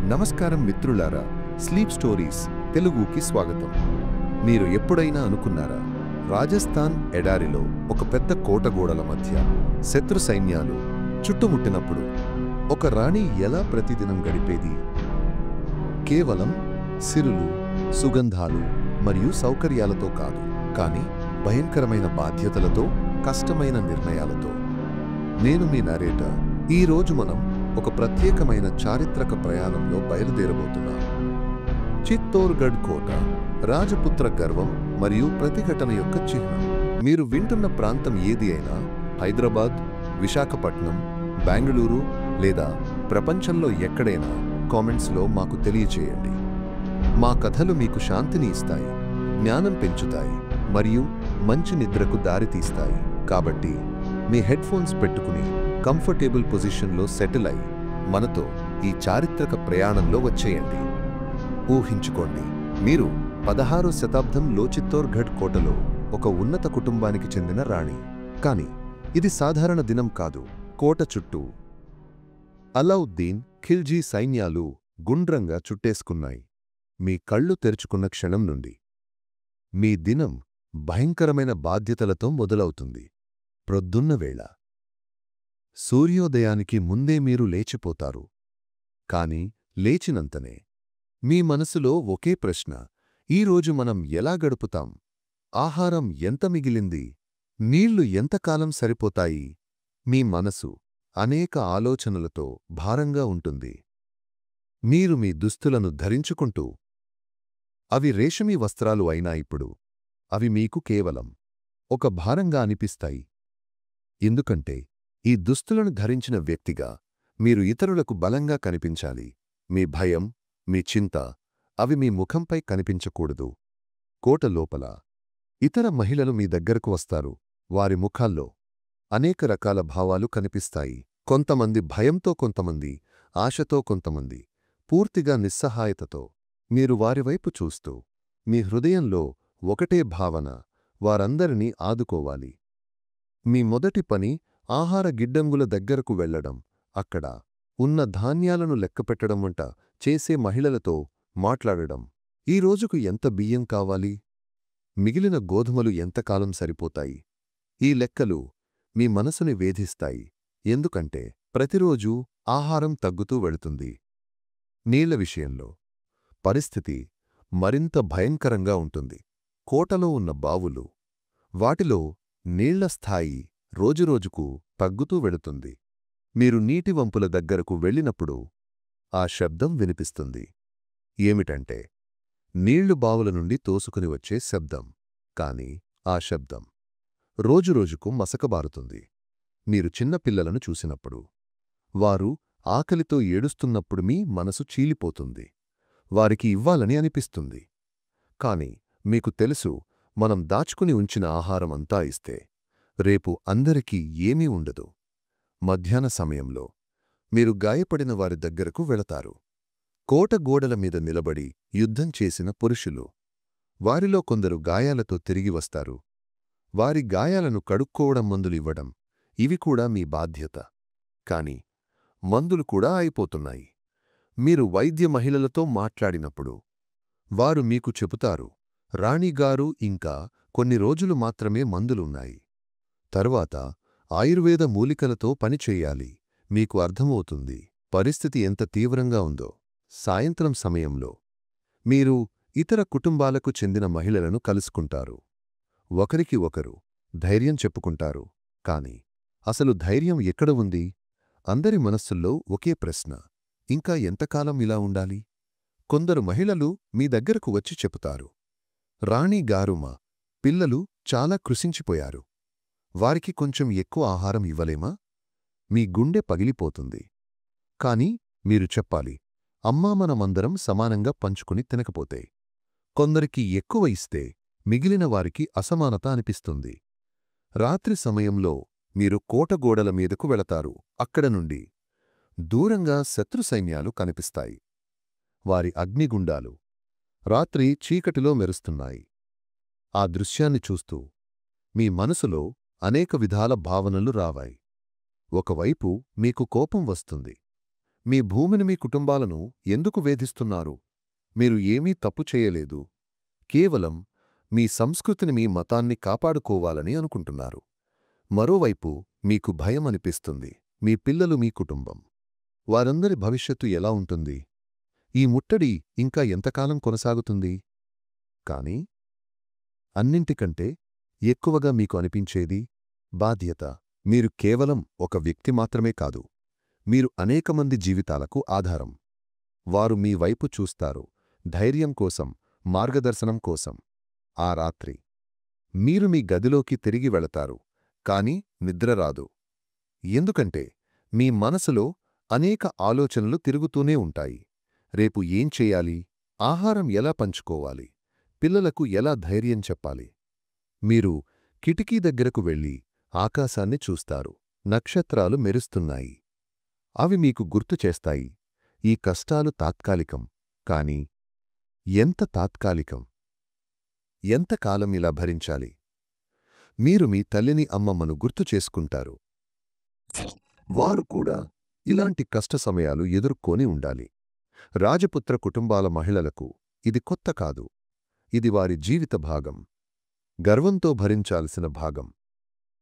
నమస్కారం మిత్రులారా, sleep stories తెలుగుకి స్వాగతం. మీరు ఎప్పుడైనా అనుకున్నారా, రాజస్థాన్ ఎడారిలో ఒక పెద్ద కోటగోడల మధ్య శత్రు సైన్యాలు చుట్టుముట్టినప్పుడు ఒక రాణి ఎలా ప్రతిదినం గడిపేది? కేవలం సిరులు, సుగంధాలు మరియు సౌకర్యాలతో కాదు, కానీ భయంకరమైన బాధ్యతలతో, కష్టమైన నిర్ణయాలతో. నేను మీ నరేటర్. ఈరోజు మనం ఒక ప్రత్యేకమైన చారిత్రక ప్రయాణంలో బయలుదేరబోతున్నాం. చిత్తోర్గఢ్ కోట రాజపుత్ర గర్వం మరియు ప్రతిఘటన యొక్క చిహ్నం. మీరు వింటున్న ప్రాంతం ఏది అయినా, హైదరాబాద్, విశాఖపట్నం, బెంగళూరు లేదా ప్రపంచంలో ఎక్కడైనా, కామెంట్స్లో మాకు తెలియచేయండి. మా కథలు మీకు శాంతిని ఇస్తాయి, జ్ఞానం పెంచుతాయి మరియు మంచి నిద్రకు దారితీస్తాయి. కాబట్టి మీ హెడ్ఫోన్స్ పెట్టుకుని కంఫర్టబుల్ పొజిషన్లో సెటిల్ అయి మనతో ఈ చారిత్రక ప్రయాణంలో వచ్చేయండి. ఊహించుకోండి, మీరు 16వ శతాబ్దంలో చిత్తోర్గఢ్ కోటలో ఒక ఉన్నత కుటుంబానికి చెందిన రాణి. కానీ ఇది సాధారణ దినం కాదు. కోట చుట్టూ అలావుద్దీన్ ఖిల్జీ సైన్యాలు గుండ్రంగా చుట్టేసుకున్నాయి. మీ కళ్ళు తెరుచుకున్న క్షణం నుండి మీ దినం భయంకరమైన బాధ్యతలతో మొదలవుతుంది. ప్రొద్దున్న వేళ సూర్యోదయానికి ముందే మీరు లేచిపోతారు. కాని లేచినంతనే మీ మనసులో ఒకే ప్రశ్న: ఈరోజు మనం ఎలా గడుపుతాం? ఆహారం ఎంత మిగిలింది? నీళ్లు ఎంతకాలం సరిపోతాయి? మీ మనసు అనేక ఆలోచనలతో భారంగా ఉంటుంది. మీరు మీ దుస్తులను ధరించుకుంటూ, అవి రేషమీ వస్త్రాలు అయినా ఇప్పుడు అవి మీకు కేవలం ఒక భారంగా అనిపిస్తాయి. ఎందుకంటే ఈ దుస్తులను ధరించిన వ్యక్తిగా మీరు ఇతరులకు బలంగా కనిపించాలి. మీ భయం, మీ చింత అవి మీ ముఖంపై కనిపించకూడదు. కోట లోపల ఇతర మహిళలు మీ దగ్గరకు వస్తారు. వారి ముఖాల్లో అనేక రకాల భావాలు కనిపిస్తాయి. కొంతమంది భయంతో, కొంతమంది ఆశతో, కొంతమంది పూర్తిగా నిస్సహాయతతో. మీరు వారివైపు చూస్తూ మీ హృదయంలో ఒకటే భావన: వారందరినీ ఆదుకోవాలి. మీ మొదటి పని ఆహార గిడ్డంగుల దగ్గరకు వెళ్లడం, అక్కడ ఉన్న ధాన్యాలను లెక్కపెట్టడం, వంట చేసే మహిళలతో మాట్లాడడం. ఈ రోజుకు ఎంత బియ్యం కావాలి? మిగిలిన గోధుమలు ఎంతకాలం సరిపోతాయి? ఈ లెక్కలు మీ మనసుని వేధిస్తాయి. ఎందుకంటే ప్రతిరోజూ ఆహారం తగ్గుతూ వెళుతుంది. నీళ్ల విషయంలో పరిస్థితి మరింత భయంకరంగా ఉంటుంది. కోటలో ఉన్న బావులు, వాటిలో నీళ్ల స్థాయి రోజురోజుకు తగ్గుతూ వెళుతుంది. మీరు నీటి వంపుల దగ్గరకు వెళ్ళినప్పుడు ఆ శబ్దం వినిపిస్తుంది. ఏమిటంటే, నీళ్లు బావుల నుండి తోసుకుని వచ్చే శబ్దం. కాని ఆ శబ్దం రోజురోజుకు మసకబారుతుంది. మీరు చిన్నపిల్లలను చూసినప్పుడు, వారు ఆకలితో ఏడుస్తున్నప్పుడు మీ మనసు చీలిపోతుంది. వారికి ఇవ్వాలని అనిపిస్తుంది. కాని మీకు తెలుసు, మనం దాచుకుని ఉంచిన ఆహారం అంతా ఇస్తే రేపు అందరికీ ఏమీ ఉండదు. మధ్యాహ్న సమయంలో మీరు గాయపడిన వారి దగ్గరకు వెళతారు. కోట గోడల మీద నిలబడి యుద్ధం చేసిన పురుషులు. వారిలో కొందరు గాయాలతో తిరిగి వస్తారు. వారి గాయాలను కడుక్కోవడం, మందులు ఇవ్వడం, ఇవి కూడా మీ బాధ్యత. కాని మందులు కూడా అయిపోతున్నాయి. మీరు వైద్య మహిళలతో మాట్లాడినప్పుడు వారు మీకు చెబుతారు: రాణిగారు, ఇంకా కొన్ని రోజులు మాత్రమే మందులున్నాయి. తరువాత ఆయుర్వేద మూలికలతో పనిచేయాలి. మీకు అర్థమవుతుంది పరిస్థితి ఎంత తీవ్రంగా ఉందో. సాయంత్రం సమయంలో మీరు ఇతర కుటుంబాలకు చెందిన మహిళలను కలుసుకుంటారు. ఒకరికి ఒకరు ధైర్యం చెప్పుకుంటారు. కాని అసలు ధైర్యం ఎక్కడ ఉంది? అందరి మనస్సుల్లో ఒకే ప్రశ్న: ఇంకా ఎంతకాలం ఇలా ఉండాలి? కొందరు మహిళలు మీ దగ్గరకు వచ్చి చెబుతారు: రాణి గారు, మా పిల్లలు చాలా కృశించిపోయారు. వారికి కొంచెం ఎక్కువ ఆహారం ఇవ్వలేమా? మీ గుండె పగిలిపోతుంది. కాని మీరు చెప్పాలి: అమ్మా, మనమందరం సమానంగా పంచుకుని తినకపోతే. కొందరికి ఎక్కువ ఇస్తే మిగిలిన వారికి అసమానత అనిపిస్తుంది. రాత్రి సమయంలో మీరు కోటగోడల మీదకు వెళతారు. అక్కడ నుండి దూరంగా శత్రు సైన్యాలు కనిపిస్తాయి. వారి అగ్నిగుండాలు రాత్రి చీకటిలో మెరుస్తున్నాయి. ఆ దృశ్యాన్ని చూస్తూ మీ మనసులో అనేక విధాల భావనలు రావాయి. ఒకవైపు మీకు కోపం వస్తుంది. మీ భూమిని మీ కుటుంబాలను ఎందుకు వేధిస్తున్నారు? మీరు ఏమీ తప్పు చేయలేదు. కేవలం మీ సంస్కృతిని మీ మతాన్ని కాపాడుకోవాలని అనుకుంటున్నారు. మరోవైపు మీకు భయం అనిపిస్తుంది. మీ పిల్లలు మీ కుటుంబం. వారందరి భవిష్యత్తు ఎలా ఉంటుంది? ఈ ముట్టడి ఇంకా ఎంతకాలం కొనసాగుతుంది? కాని అన్నింటికంటే ఎక్కువగా మీకు అనిపించేది బాధ్యత. మీరు కేవలం ఒక వ్యక్తి మాత్రమే కాదు. మీరు అనేకమంది జీవితాలకు ఆధారం. వారు మీ వైపు చూస్తారు, ధైర్యం కోసం, మార్గదర్శనం కోసం. ఆ రాత్రి మీరు మీ గదిలోకి తిరిగి వెళతారు, కాని నిద్రరాదు. ఎందుకంటే మీ మనసులో అనేక ఆలోచనలు తిరుగుతూనే ఉంటాయి. రేపు ఏం చెయ్యాలి? ఆహారం ఎలా పంచుకోవాలి? పిల్లలకు ఎలా ధైర్యం చెప్పాలి? మీరు కిటికీ దగ్గరకు వెళ్ళి ఆకాశాన్ని చూస్తారు. నక్షత్రాలు మెరుస్తున్నాయి. అవి మీకు గుర్తు చేస్తాయి, ఈ కష్టాలు తాత్కాలికం. కాని ఎంత తాత్కాలికం? ఎంతకాలం ఇలా భరించాలి? మీరు మీ తల్లిని అమ్మమ్మను గుర్తు చేసుకుంటారు. వారు కూడా ఇలాంటి కష్ట సమయాలు ఎదుర్కొని ఉండాలి. రాజపుత్ర కుటుంబాల మహిళలకు ఇది కొత్త కాదు. ఇది వారి జీవిత భాగం, గర్వంతో భరించాల్సిన భాగం.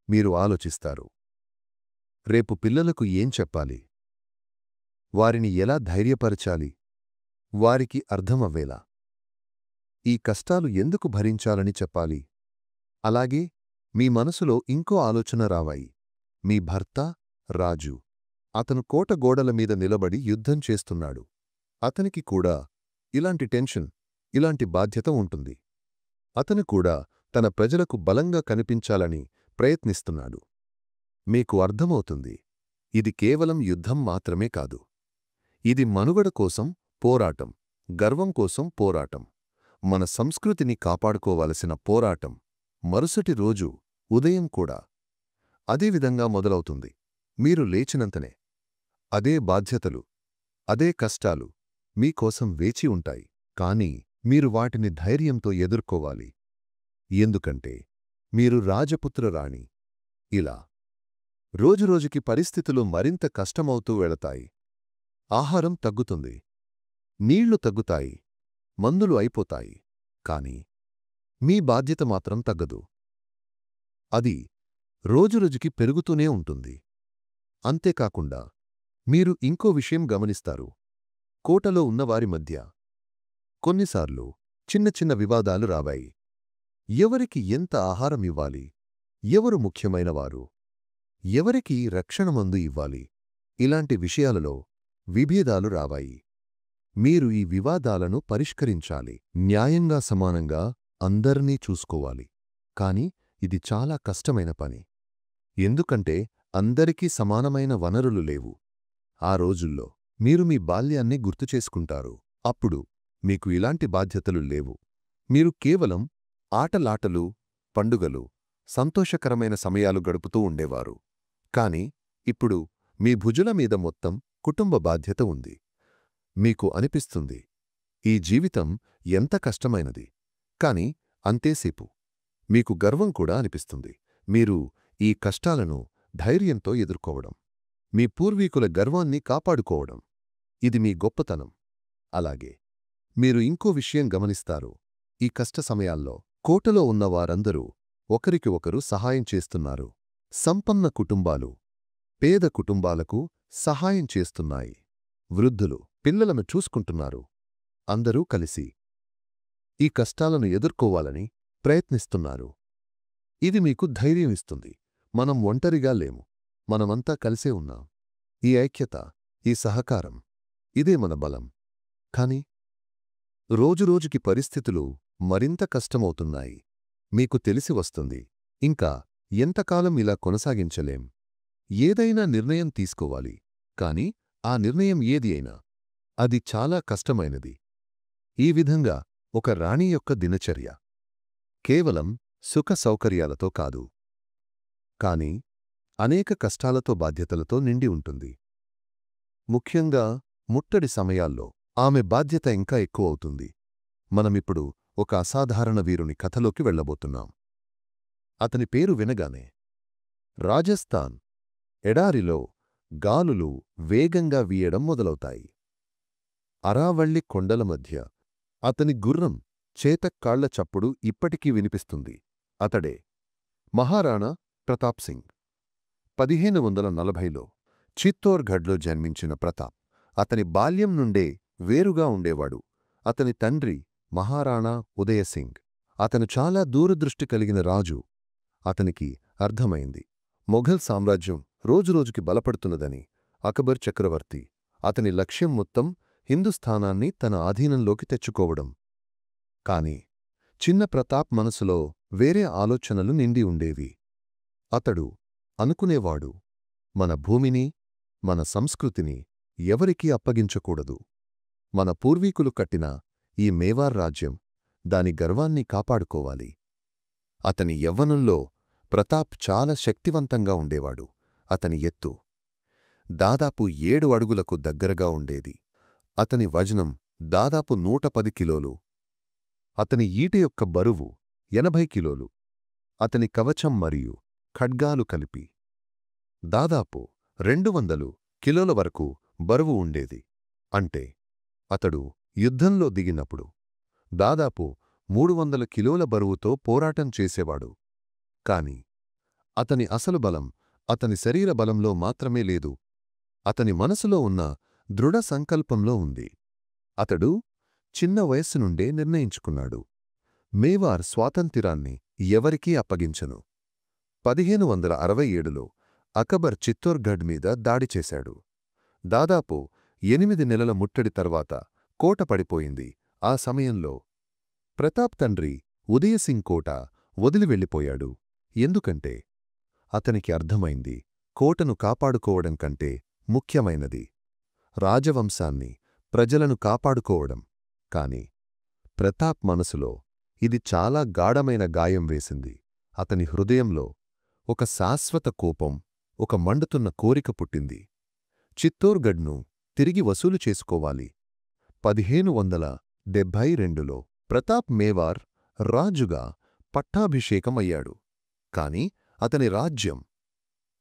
మీరు ఆలోచిస్తారు, రేపు పిల్లలకు ఏం చెప్పాలి? వారిని ఎలా ధైర్యపరచాలి? వారికి అర్థమవ్వేలా ఈ కష్టాలు ఎందుకు భరించాలని చెప్పాలి? అలాగే మీ మనసులో ఇంకో ఆలోచన రావాయి. మీ భర్త రాజు. అతను కోట గోడల మీద నిలబడి యుద్ధం చేస్తున్నాడు. అతనికి కూడా ఇలాంటి టెన్షన్, ఇలాంటి బాధ్యత ఉంటుంది. అతను కూడా తన ప్రజలకు బలంగా కనిపించాలని ప్రయత్నిస్తున్నాడు. మీకు అర్థమవుతుంది, ఇది కేవలం యుద్ధం మాత్రమే కాదు. ఇది మనుగడ కోసం పోరాటం, గర్వం కోసం పోరాటం, మన సంస్కృతిని కాపాడుకోవలసిన పోరాటం. మరుసటి రోజు ఉదయం కూడా అదే విధంగా మొదలవుతుంది. మీరు లేచినంతనే అదే బాధ్యతలు, అదే కష్టాలు మీకోసం వేచి ఉంటాయి. కానీ మీరు వాటిని ధైర్యంతో ఎదుర్కోవాలి. ఎందుకంటే మీరు రాజపుత్ర రాణి. ఇలా రోజురోజుకి పరిస్థితులు మరింత కష్టమవుతూ వెళతాయి. ఆహారం తగ్గుతుంది, నీళ్లు తగ్గుతాయి, మందులు అయిపోతాయి. కాని మీ బాధ్యత మాత్రం తగ్గదు. అది రోజురోజుకి పెరుగుతూనే ఉంటుంది. అంతేకాకుండా మీరు ఇంకో విషయం గమనిస్తారు. కోటలో ఉన్నవారి మధ్య కొన్నిసార్లు చిన్న చిన్న వివాదాలు రావాయి. ఎవరికి ఎంత ఆహారం ఇవ్వాలి? ఎవరు ముఖ్యమైనవారు? ఎవరికి రక్షణమందు ఇవ్వాలి? ఇలాంటి విషయాలలో విభేదాలు రావాయి. మీరు ఈ వివాదాలను పరిష్కరించాలి. న్యాయంగా, సమానంగా అందర్నీ చూసుకోవాలి. కాని ఇది చాలా కష్టమైన పని. ఎందుకంటే అందరికీ సమానమైన వనరులు లేవు. ఆ రోజుల్లో మీరు మీ బాల్యాన్ని గుర్తుచేసుకుంటారు. అప్పుడు మీకు ఇలాంటి బాధ్యతలు లేవు. మీరు కేవలం ఆటలాటలు, పండుగలు, సంతోషకరమైన సమయాలు గడుపుతూ ఉండేవారు. కాని ఇప్పుడు మీ భుజల మీద మొత్తం కుటుంబ బాధ్యత ఉంది. మీకు అనిపిస్తుంది, ఈ జీవితం ఎంత కష్టమైనది. కాని అంతేసేపు మీకు గర్వం కూడా అనిపిస్తుంది. మీరు ఈ కష్టాలను ధైర్యంతో ఎదుర్కోవడం, మీ పూర్వీకుల గర్వాన్ని కాపాడుకోవడం, ఇది మీ గొప్పతనం. అలాగే మీరు ఇంకో విషయం గమనిస్తారు. ఈ కష్ట సమయాల్లో కోటలో ఉన్నవారందరూ ఒకరికి ఒకరు సహాయం చేస్తున్నారు. సంపన్న కుటుంబాలు పేద కుటుంబాలకు సహాయం చేస్తున్నాయి. వృద్ధులు పిల్లలను చూసుకుంటున్నారు. అందరూ కలిసి ఈ కష్టాలను ఎదుర్కోవాలని ప్రయత్నిస్తున్నారు. ఇది మీకు ధైర్యం ఇస్తుంది. మనం ఒంటరిగా లేము, మనమంతా కలిసే ఉన్నాం. ఈ ఐక్యత, ఈ సహకారం, ఇదే మన బలం. కాని రోజురోజుకి పరిస్థితులు మరింత కష్టమవుతున్నాయి. మీకు తెలిసి వస్తుంది, ఇంకా ఎంతకాలం ఇలా కొనసాగించలేం. ఏదైనా నిర్ణయం తీసుకోవాలి. కాని ఆ నిర్ణయం ఏది అయినా అది చాలా కష్టమైనది. ఈ విధంగా ఒక రాణి యొక్క దినచర్య కేవలం సుఖ సౌకర్యాలతో కాదు, కాని అనేక కష్టాలతో, బాధ్యతలతో నిండి ఉంటుంది. ముఖ్యంగా ముట్టడి సమయాల్లో ఆమె బాధ్యత ఇంకా ఎక్కువవుతుంది. మనమిప్పుడు ఒక అసాధారణ వీరుని కథలోకి వెళ్ళబోతున్నాం. అతని పేరు వినగానే రాజస్థాన్ ఎడారిలో గాలులు వేగంగా వీయడం మొదలవుతాయి. అరావళ్ళి కొండల మధ్య అతని గుర్రం చేతక్కాళ్ల చప్పుడు ఇప్పటికీ వినిపిస్తుంది. అతడే మహారాణా ప్రతాప్ సింగ్. 1540లో చిత్తోర్గఢ్లో జన్మించిన ప్రతాప్ అతని బాల్యం నుండే వేరుగా ఉండేవాడు. అతని తండ్రి మహారాణా ఉదయసింగ్. అతను చాలా దూరదృష్టి కలిగిన రాజు. అతనికి అర్థమైంది మొఘల్ సామ్రాజ్యం రోజురోజుకి బలపడుతున్నదని. అక్బర్ చక్రవర్తి అతని లక్ష్యం మొత్తం హిందుస్థానాన్ని తన ఆధీనంలోకి తెచ్చుకోవడం. కాని చిన్న ప్రతాప్ మనసులో వేరే ఆలోచనలు నిండి ఉండేవి. అతడు అనుకునేవాడు, మన భూమిని, మన సంస్కృతిని ఎవరికీ అప్పగించకూడదు. మన పూర్వీకులు కట్టిన ఈ మేవార్ రాజ్యం, దాని గర్వాన్ని కాపాడుకోవాలి. అతని యవ్వనంలో ప్రతాప్ చాలా శక్తివంతంగా ఉండేవాడు. అతని ఎత్తు దాదాపు 7 అడుగులకు దగ్గరగా ఉండేది. అతని వజనం దాదాపు 110 కిలోలు. అతని ఈట యొక్క బరువు 80 కిలోలు. అతని కవచం మరియు ఖడ్గాలు కలిపి దాదాపు 200 కిలోల వరకు బరువు ఉండేది. అంటే అతడు యుద్ధంలో దిగినప్పుడు దాదాపు 300 కిలోల బరువుతో పోరాటం చేసేవాడు. కాని అతని అసలు బలం అతని శరీర బలంలో మాత్రమే లేదు, అతని మనసులో ఉన్న దృఢ సంకల్పంలో ఉంది. అతడు చిన్న వయస్సు నుండే నిర్ణయించుకున్నాడు, మేవార్ స్వాతంత్ర్యాన్ని ఎవరికీ అప్పగించను. 1567లో అక్బర్ చిత్తోర్గఢ్ మీద దాడి చేశాడు. దాదాపు 8 నెలల ముట్టడి తర్వాత కోట పడిపోయింది. ఆ సమయంలో ప్రతాప్ తండ్రి ఉదయసింగ్ కోట వదిలి వెళ్ళిపోయాడు. ఎందుకంటే అతనికి అర్థమైంది, కోటను కాపాడుకోవడం కంటే ముఖ్యమైనది రాజవంశాన్ని, ప్రజలను కాపాడుకోవడం. కాని ప్రతాప్ మనసులో ఇది చాలా గాఢమైన గాయం వేసింది. అతని హృదయంలో ఒక శాశ్వత కోపం, ఒక మండుతున్న కోరిక పుట్టింది. చిత్తోర్గఢ్ను తిరిగి వసూలు చేసుకోవాలి. 1572లో ప్రతాప్ మేవార్ రాజుగా పట్టాభిషేకం అయ్యాడు. కాని అతని రాజ్యం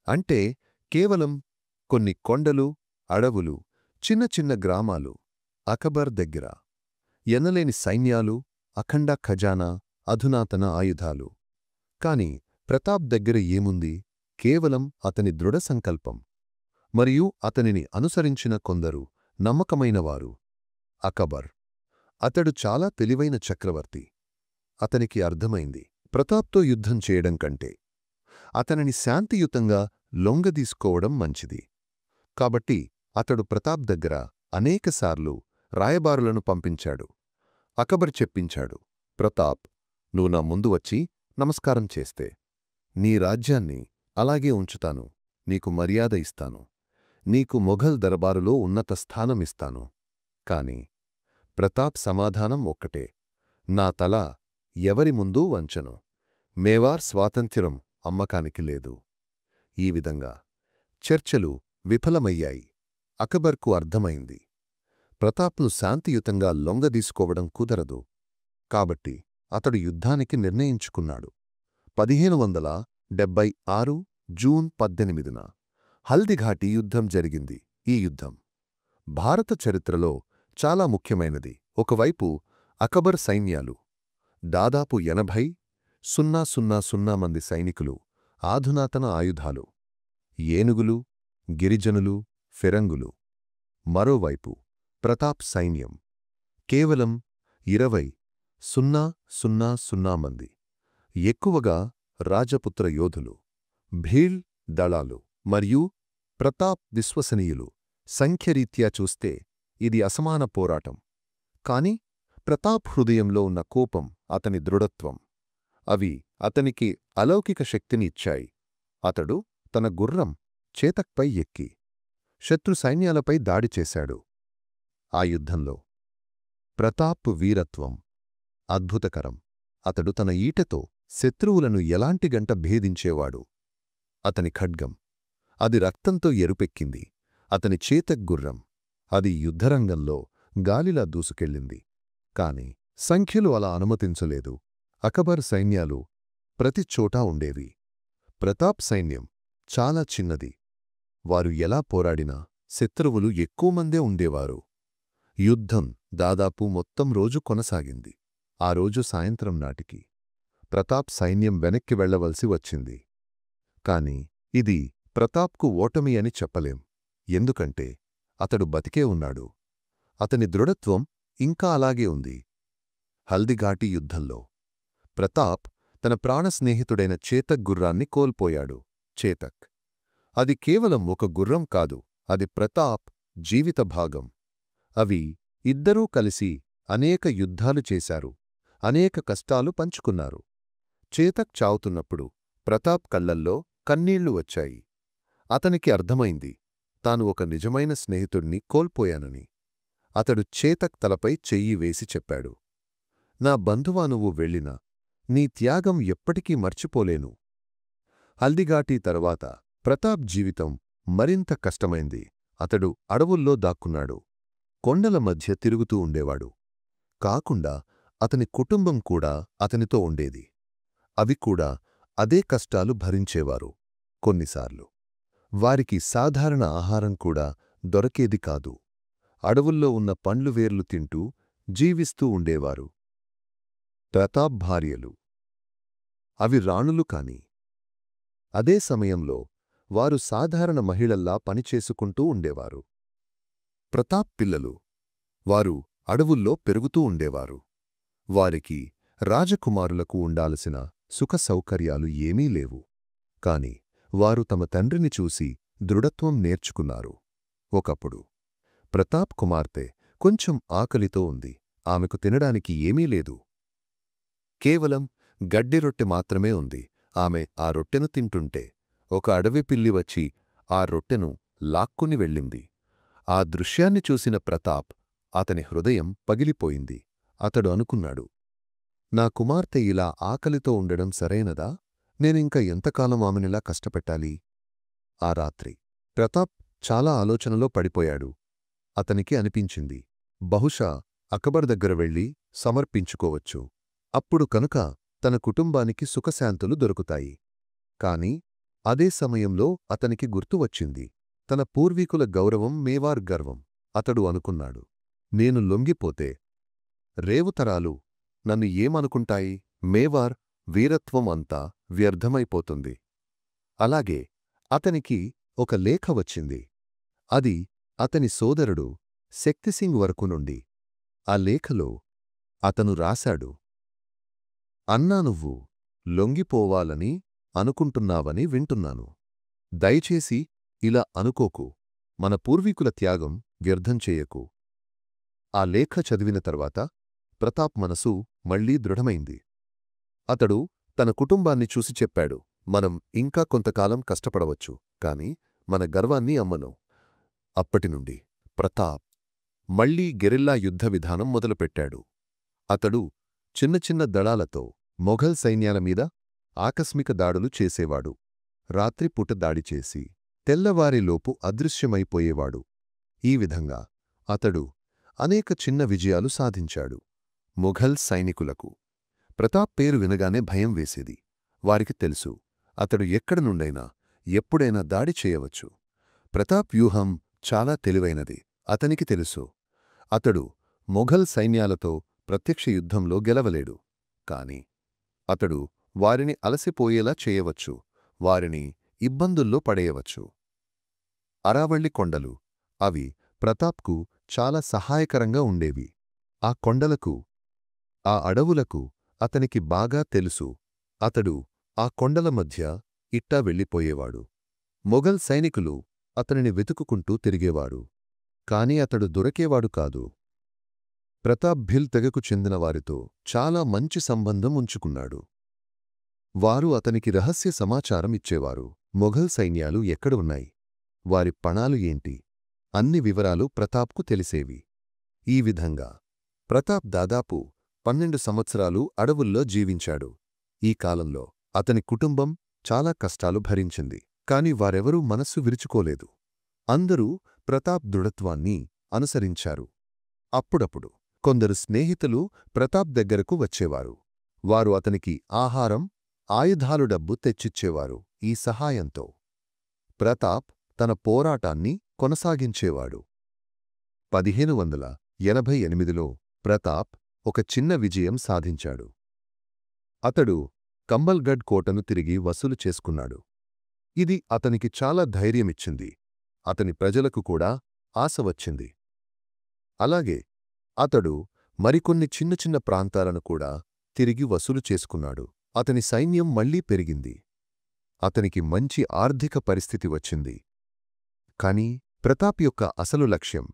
అంటే కేవలం కొన్ని కొండలు, అడవులు, చిన్న చిన్న గ్రామాలు. అక్బర్ దగ్గర ఎనలేని సైన్యాలు, అఖండ ఖజానా, అధునాతన ఆయుధాలు. కాని ప్రతాప్ దగ్గర ఏముంది? కేవలం అతని దృఢ సంకల్పం మరియు అతనిని అనుసరించిన కొందరు నమ్మకమైనవారు. అక్బర్ అతడు చాలా తెలివైన చక్రవర్తి. అతనికి అర్థమైంది, ప్రతాప్తో యుద్ధం చేయడం కంటే అతనిని శాంతియుతంగా లొంగదీసుకోవడం మంచిది. కాబట్టి అతడు ప్రతాప్ దగ్గర అనేకసార్లు రాయబారులను పంపించాడు. అక్బర్ చెప్పించాడు, ప్రతాప్, నువ్వు నా ముందు వచ్చి నమస్కారం చేస్తే నీ రాజ్యాన్ని అలాగే ఉంచుతాను, నీకు మర్యాద ఇస్తాను, నీకు మొఘల్ దర్బారులో ఉన్నత స్థానమిస్తాను. కాని ప్రతాప్ సమాధానం ఒక్కటే, నా తల ఎవరి ముందూ వంచను. మేవార్ స్వాతంత్ర్యం అమ్మకానికి లేదు. ఈ విధంగా చర్చలు విఫలమయ్యాయి. అక్బర్కు అర్థమైంది, ప్రతాప్ను శాంతియుతంగా లొంగదీసుకోవడం కుదరదు. కాబట్టి అతడు యుద్ధానికి నిర్ణయించుకున్నాడు. 1576 జూన్ 18న హల్దిఘాటి యుద్ధం జరిగింది. ఈ యుద్ధం భారత చరిత్రలో చాలా ముఖ్యమైనది. ఒకవైపు అక్బర్ సైన్యాలు దాదాపు 80,000 మంది సైనికులు, ఆధునాతన ఆయుధాలు, ఏనుగులు, గిరిజనులు, ఫిరంగులు. మరోవైపు ప్రతాప్ సైన్యం కేవలం 20,000 మంది, ఎక్కువగా రాజపుత్ర యోధులు, భీల్ దళాలు మరియు ప్రతాప్ విశ్వసనీయులు. సంఖ్యరీత్యా చూస్తే ఇది అసమాన పోరాటం. కాని ప్రతాప్ హృదయంలో ఉన్న కోపం, అతని దృఢత్వం, అవి అతనికి అలౌకిక శక్తిని ఇచ్చాయి. అతడు తన గుర్రం చేతక్పై ఎక్కి శత్రు సైన్యాలపై దాడి చేశాడు. ఆ యుద్ధంలో ప్రతాప్ వీరత్వం అద్భుతకరం. అతడు తన ఈటెతో శత్రువులను ఎలాంటి గంట భేదించేవాడు. అతని ఖడ్గం, అది రక్తంతో ఎరుపెక్కింది. అతని చేతగ్గుర్రం, అది యుద్ధరంగంలో గాలిలా దూసుకెళ్ళింది. కాని సంఖ్యలు అలా అనుమతించలేదు. అక్బర్ సైన్యాలు ప్రతి చోటా ఉండేవి. ప్రతాప్ సైన్యం చాలా చిన్నది. వారు ఎలా పోరాడినా శత్రువులు ఎక్కువమందే ఉండేవారు. యుద్ధం దాదాపు మొత్తం రోజు కొనసాగింది. ఆ రోజు సాయంత్రం నాటికి ప్రతాప్ సైన్యం వెనక్కి వెళ్లవలసి వచ్చింది. కాని ఇది ప్రతాప్కు ఓటమి అని చెప్పలేం. ఎందుకంటే అతడు బతికే ఉన్నాడు. అతని దృఢత్వం ఇంకా అలాగే ఉంది. హల్దిఘాటి యుద్ధంలో ప్రతాప్ తన ప్రాణస్నేహితుడైన చేతక్ గుర్రాన్ని కోల్పోయాడు. చేతక్ అది కేవలం ఒక గుర్రం కాదు, అది ప్రతాప్ జీవిత భాగం. అవి ఇద్దరూ కలిసి అనేక యుద్ధాలు చేశారు, అనేక కష్టాలు పంచుకున్నారు. చేతక్ చావుతున్నప్పుడు ప్రతాప్ కళ్లల్లో కన్నీళ్లు వచ్చాయి. అతనికి అర్థమైంది, తాను ఒక నిజమైన స్నేహితుణ్ణి కోల్పోయానని. అతడు చేతక్ తలపై చెయ్యి వేసి చెప్పాడు, నా బంధువా, నువ్వు వెళ్ళినా నీ త్యాగం ఎప్పటికీ మర్చిపోలేను. హల్దిఘాటి తరువాత ప్రతాప్ జీవితం మరింత కష్టమైంది. అతడు అడవుల్లో దాక్కున్నాడు. కొండల మధ్య తిరుగుతూ ఉండేవాడు. కాకుండా అతని కుటుంబం కూడా అతనితో ఉండేది. అవి కూడా అదే కష్టాలు భరించేవారు. కొన్నిసార్లు వారికి సాధారణ ఆహారం కూడా దొరకేది కాదు. అడవుల్లో ఉన్న పండ్లు వేర్లు తింటూ జీవిస్తూ ఉండేవారు. ప్రతాప్ భార్యలు అవి రాణులు కాని అదే సమయంలో వారు సాధారణ మహిళల్లా పనిచేసుకుంటూ ఉండేవారు. ప్రతాప్ పిల్లలు వారు అడవుల్లో పెరుగుతూ ఉండేవారు. వారికి రాజకుమారులకు ఉండాల్సిన సుఖ సౌకర్యాలు ఏమీ లేవు. కాని వారు తమ తండ్రిని చూసి దృఢత్వం నేర్చుకున్నారు. ఒకప్పుడు ప్రతాప్ కుమార్తె కొంచెం ఆకలితో ఉంది. ఆమెకు తినడానికి ఏమీ లేదు. కేవలం గడ్డి రొట్టె మాత్రమే ఉంది. ఆమె ఆ రొట్టెను తింటుంటే ఒక అడవి పిల్లి వచ్చి ఆ రొట్టెను లాక్కుని వెళ్ళింది. ఆ దృశ్యాన్ని చూసిన ప్రతాప్ అతని హృదయం పగిలిపోయింది. అతడు అనుకున్నాడు, నా కుమార్తె ఇలా ఆకలితో ఉండడం సరైనదా? నేనింక ఎంతకాలం ఆమెనిలా కష్టపెట్టాలి? ఆ రాత్రి ప్రతాప్ చాలా ఆలోచనలో పడిపోయాడు. అతనికి అనిపించింది, బహుశా అక్బర్ దగ్గర వెళ్ళి సమర్పించుకోవచ్చు. అప్పుడు కనుక తన కుటుంబానికి సుఖశాంతులు దొరుకుతాయి. కాని అదే సమయంలో అతనికి గుర్తు వచ్చింది, తన పూర్వీకుల గౌరవం, మేవార్ గర్వం. అతడు అనుకున్నాడు, నేను లొంగిపోతే రేవుతరాలు నన్ను ఏమనుకుంటాయి? మేవార్ వీరత్వం అంతా వ్యర్థమైపోతుంది. అలాగే అతనికి ఒక లేఖ వచ్చింది. అది అతని సోదరుడు శక్తిసింగ్ వరకు నుండి. ఆ లేఖలో అతను రాశాడు, అన్నా, నువ్వు లొంగిపోవాలని అనుకుంటున్నావని వింటున్నాను. దయచేసి ఇలా అనుకోకు. మన పూర్వీకుల త్యాగం వ్యర్థం చేయకు. ఆ లేఖ చదివిన తర్వాత ప్రతాప్ మనసు మళ్లీ దృఢమైంది. అతడు తన కుటుంబాన్ని చూసి చెప్పాడు, మనం ఇంకా కొంతకాలం కష్టపడవచ్చు, కాని మన గర్వాన్ని అమ్మను. అప్పటినుండి ప్రతాప్ మళ్లీ గెరిల్లా యుద్ధ విధానం మొదలుపెట్టాడు. అతడు చిన్న చిన్న దళాలతో మొఘల్ సైన్యాల మీద ఆకస్మిక దాడులు చేసేవాడు. రాత్రిపూట దాడిచేసి తెల్లవారిలోపు అదృశ్యమైపోయేవాడు. ఈ విధంగా అతడు అనేక చిన్న విజయాలు సాధించాడు. మొఘల్ సైనికులకు ప్రతాప్ పేరు వినగానే భయం వేసేది. వారికి తెలుసు, అతడు ఎక్కడ నుండైనా ఎప్పుడైనా దాడి చేయవచ్చు. ప్రతాప్ వ్యూహం చాలా తెలివైనది. అతనికి తెలుసు, అతడు మొఘల్ సైన్యాలతో ప్రత్యక్ష యుద్ధంలో గెలవలేడు. కాని అతడు వారిని అలసిపోయేలా చేయవచ్చు, వారిని ఇబ్బందుల్లో పడేయవచ్చు. అరావళ్ళి కొండలు, అవి ప్రతాప్కు చాలా సహాయకరంగా ఉండేవి. ఆ కొండలకు, ఆ అడవులకు అతనికి బాగా తెలుసు. అతడు ఆ కొండల మధ్య ఇట్టా వెళ్ళిపోయేవాడు. మొఘల్ సైనికులు అతనిని వెతుకుకుంటూ తిరిగేవాడు. కాని అతడు దొరికేవాడు కాదు. ప్రతాప్ భిల్ తెగకు చెందిన వారితో చాలా మంచి సంబంధం ఉంచుకున్నాడు. వారు అతనికి రహస్య సమాచారం ఇచ్చేవారు. మొఘల్ సైన్యాలు ఎక్కడ ఉన్నాయి, వారి పణాలు ఏంటి, అన్ని వివరాలు ప్రతాప్కు తెలిసేవి. ఈ విధంగా ప్రతాప్ దాదాపు 12 సంవత్సరాలు అడవుల్లో జీవించాడు. ఈ కాలంలో అతని కుటుంబం చాలా కష్టాలు భరించింది. కాని వారెవరూ మనస్సు విరుచుకోలేదు. అందరూ ప్రతాప్ దృఢత్వాన్ని అనుసరించారు. అప్పుడప్పుడు కొందరు స్నేహితులు ప్రతాప్ దగ్గరకు వచ్చేవారు. వారు అతనికి ఆహారం, ఆయుధాలు, డబ్బు తెచ్చిచ్చేవారు. ఈ సహాయంతో ప్రతాప్ తన పోరాటాన్ని కొనసాగించేవాడు. 1588లో ప్రతాప్ ఒక చిన్న విజయం సాధించాడు. అతడు కంబల్గఢ్ కోటను తిరిగి వసూలు చేసుకున్నాడు. ఇది అతనికి చాలా ధైర్యమిచ్చింది. అతని ప్రజలకు కూడా ఆశ వచ్చింది. అలాగే అతడు మరికొన్ని చిన్న చిన్న ప్రాంతాలను కూడా తిరిగి వసూలు చేసుకున్నాడు. అతని సైన్యం మళ్లీ పెరిగింది. అతనికి మంచి ఆర్థిక పరిస్థితి వచ్చింది. కాని ప్రతాప్ యొక్క అసలు లక్ష్యం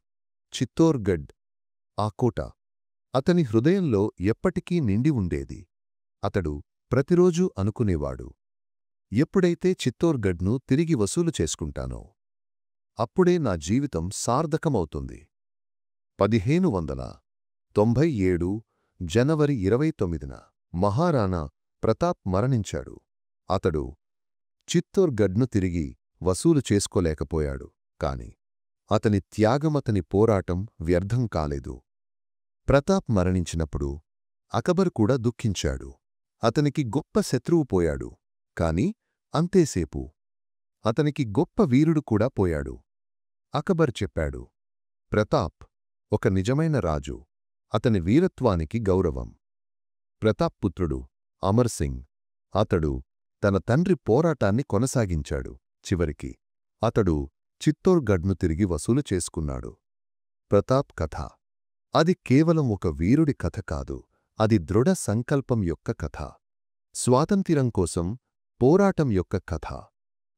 చిత్తోర్గఢ్, ఆ కోట అతని హృదయంలో ఎప్పటికీ నిండి ఉండేది. అతడు ప్రతిరోజూ అనుకునేవాడు, ఎప్పుడైతే చిత్తోర్గఢ్ను తిరిగి వసూలు చేసుకుంటానో అప్పుడే నా జీవితం సార్థకమవుతుంది. 1597 జనవరి 29న మహారాణా ప్రతాప్ మరణించాడు. అతడు చిత్తోర్గఢ్ను తిరిగి వసూలు చేసుకోలేకపోయాడు. కాని అతని త్యాగమతని పోరాటం వ్యర్థం కాలేదు. ప్రతాప్ మరణించినప్పుడు అకబర్ కూడా దుఃఖించాడు. అతనికి గొప్ప శత్రువు పోయాడు. కాని అంతేసేపు అతనికి గొప్ప వీరుడు కూడా పోయాడు. అకబర్ చెప్పాడు, ప్రతాప్ ఒక నిజమైన రాజు. అతని వీరత్వానికి గౌరవం. ప్రతాప్ పుత్రుడు అమర్ సింగ్, అతడు తన తండ్రి పోరాటాన్ని కొనసాగించాడు. చివరికి అతడు చిత్తోర్గఢ్ను తిరిగి వసూలు చేసుకున్నాడు. ప్రతాప్ కథ అది కేవలం ఒక వీరుడి కథ కాదు, అది దృఢ సంకల్పం యొక్క కథ. స్వాతంత్ర్యం కోసం పోరాటం యొక్క కథ,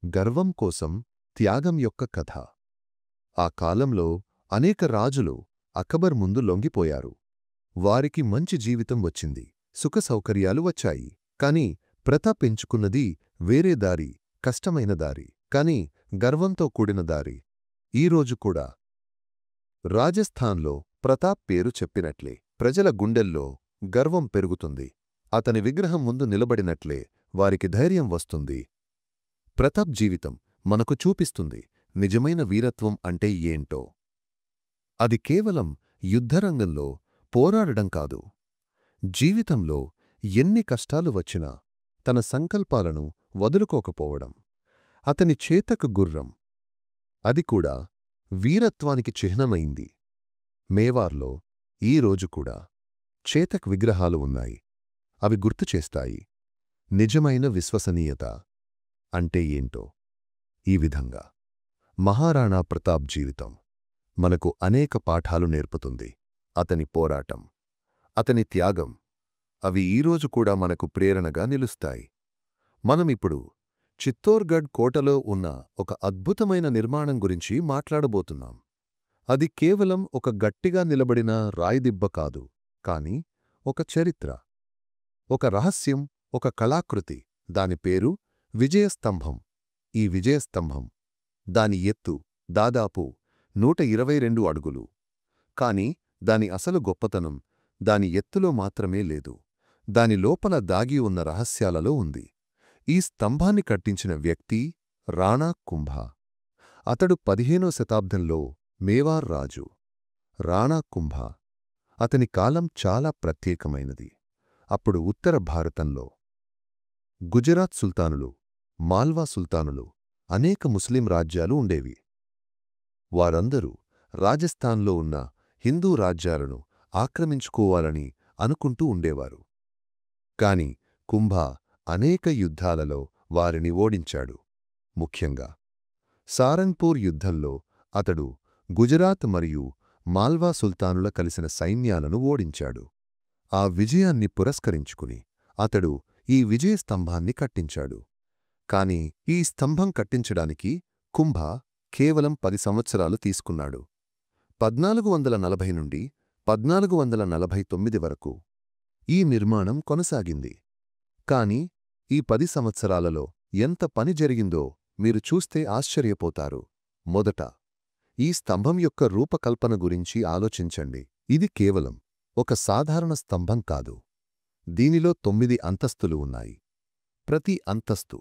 గర్వం కోసం త్యాగం యొక్క కథ. ఆ కాలంలో అనేక రాజులు అకబర్ ముందు లొంగిపోయారు. వారికి మంచి జీవితం వచ్చింది, సుఖ సౌకర్యాలు వచ్చాయి. కాని ప్రతాప్ ఎంచుకున్నది వేరే దారి, కష్టమైన దారి, కాని గర్వంతో కూడిన దారి. ఈరోజు కూడా రాజస్థాన్లో ప్రతాప్ పేరు చెప్పినట్లే ప్రజల గుండెల్లో గర్వం పెరుగుతుంది. అతని విగ్రహం ముందు నిలబడినట్లే వారికి ధైర్యం వస్తుంది. ప్రతాప్ జీవితం మనకు చూపిస్తుంది నిజమైన వీరత్వం అంటే ఏంటో. అది కేవలం యుద్ధరంగంలో పోరాడడం కాదు. జీవితంలో ఎన్ని కష్టాలు వచ్చినా తన సంకల్పాలను వదులుకోకపోవడం. అతని చేతకు గుర్రం, అది కూడా వీరత్వానికి చిహ్నమైంది. మేవార్లో ఈరోజు కూడా చేతక్ విగ్రహాలు ఉన్నాయి. అవి గుర్తుచేస్తాయి నిజమైన విశ్వసనీయత అంటే ఏంటో. ఈ విధంగా మహారాణా ప్రతాప్ జీవితం మనకు అనేక పాఠాలు నేర్పుతుంది. అతని పోరాటం, అతని త్యాగం, అవి ఈరోజు కూడా మనకు ప్రేరణగా నిలుస్తాయి. మనమిప్పుడు చిత్తోర్గఢ్ కోటలో ఉన్న ఒక అద్భుతమైన నిర్మాణం గురించి మాట్లాడబోతున్నాం. అది కేవలం ఒక గట్టిగా నిలబడిన రాయిదిబ్బ కాదు, కాని ఒక చరిత్ర, ఒక రహస్యం, ఒక కళాకృతి. దాని పేరు విజయస్తంభం. ఈ విజయస్తంభం, దాని ఎత్తు దాదాపు 122 అడుగులు. కాని దాని అసలు గొప్పతనం దాని ఎత్తులో మాత్రమే లేదు, దాని లోపల దాగి ఉన్న రహస్యాలలో ఉంది. ఈ స్తంభాన్ని కట్టించిన వ్యక్తి రాణా కుంభా. అతడు 15వ శతాబ్దంలో మేవార్ రాజు. రాణా కుంభా, అతని కాలం చాలా ప్రత్యేకమైనది. అప్పుడు ఉత్తర భారతంలో గుజరాత్ సుల్తానులు, మాల్వా సుల్తానులు, అనేక ముస్లిం రాజ్యాలు ఉండేవి. వారందరూ రాజస్థాన్లో ఉన్న హిందూ రాజ్యాలను ఆక్రమించుకోవాలని అనుకుంటూ ఉండేవారు. కాని కుంభా అనేక యుద్ధాలలో వారిని ఓడించాడు. ముఖ్యంగా సారంగ్పూర్ యుద్ధంలో అతడు గుజరాత్ మరియు మాల్వా సుల్తానుల కలిసిన సైన్యాలను ఓడించాడు. ఆ విజయాన్ని పురస్కరించుకుని అతడు ఈ విజయస్తంభాన్ని కట్టించాడు. కాని ఈ స్తంభం కట్టించడానికి కుంభా కేవలం 10 సంవత్సరాలు తీసుకున్నాడు. 1440 నుండి 1449 వరకు ఈ నిర్మాణం కొనసాగింది. కాని ఈ 10 సంవత్సరాలలో ఎంత పని జరిగిందో మీరు చూస్తే ఆశ్చర్యపోతారు. మొదట ఈ స్తంభం యొక్క రూపకల్పన గురించి ఆలోచించండి. ఇది కేవలం ఒక సాధారణ స్తంభం కాదు. దీనిలో 9 అంతస్తులు ఉన్నాయి. ప్రతి అంతస్తు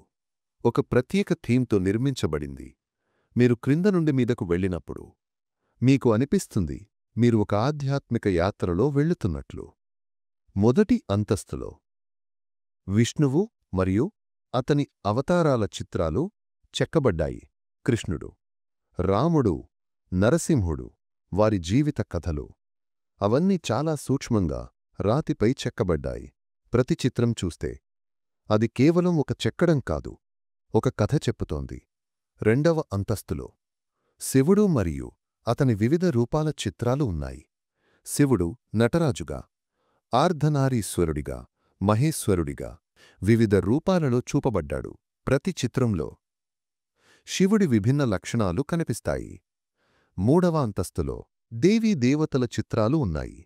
ఒక ప్రత్యేక థీమ్తో నిర్మించబడింది. మీరు క్రింద నుండి మీదకు వెళ్ళినప్పుడు మీకు అనిపిస్తుంది మీరు ఒక ఆధ్యాత్మిక యాత్రలో వెళ్లుతున్నట్లు. మొదటి అంతస్తులో విష్ణువు మరియు అతని అవతారాల చిత్రాలు చెక్కబడ్డాయి. కృష్ణుడు, రాముడు, నరసింహుడు, వారి జీవిత కథలు అవన్నీ చాలా సూక్ష్మంగా రాతిపై చెక్కబడ్డాయి. ప్రతి చిత్రం చూస్తే అది కేవలం ఒక చెక్కడం కాదు, ఒక కథ చెప్పుతోంది. రెండవ అంతస్తులో శివుడు మరియు అతని వివిధ రూపాల చిత్రాలు ఉన్నాయి. శివుడు నటరాజుగా, ఆర్ధనారీశ్వరుడిగా, మహేశ్వరుడిగా వివిధ రూపాలలో చూపబడ్డాడు. ప్రతి చిత్రంలో శివుడి విభిన్న లక్షణాలు కనిపిస్తాయి. మూడవ అంతస్తులో దేవీ దేవతల చిత్రాలు ఉన్నాయి.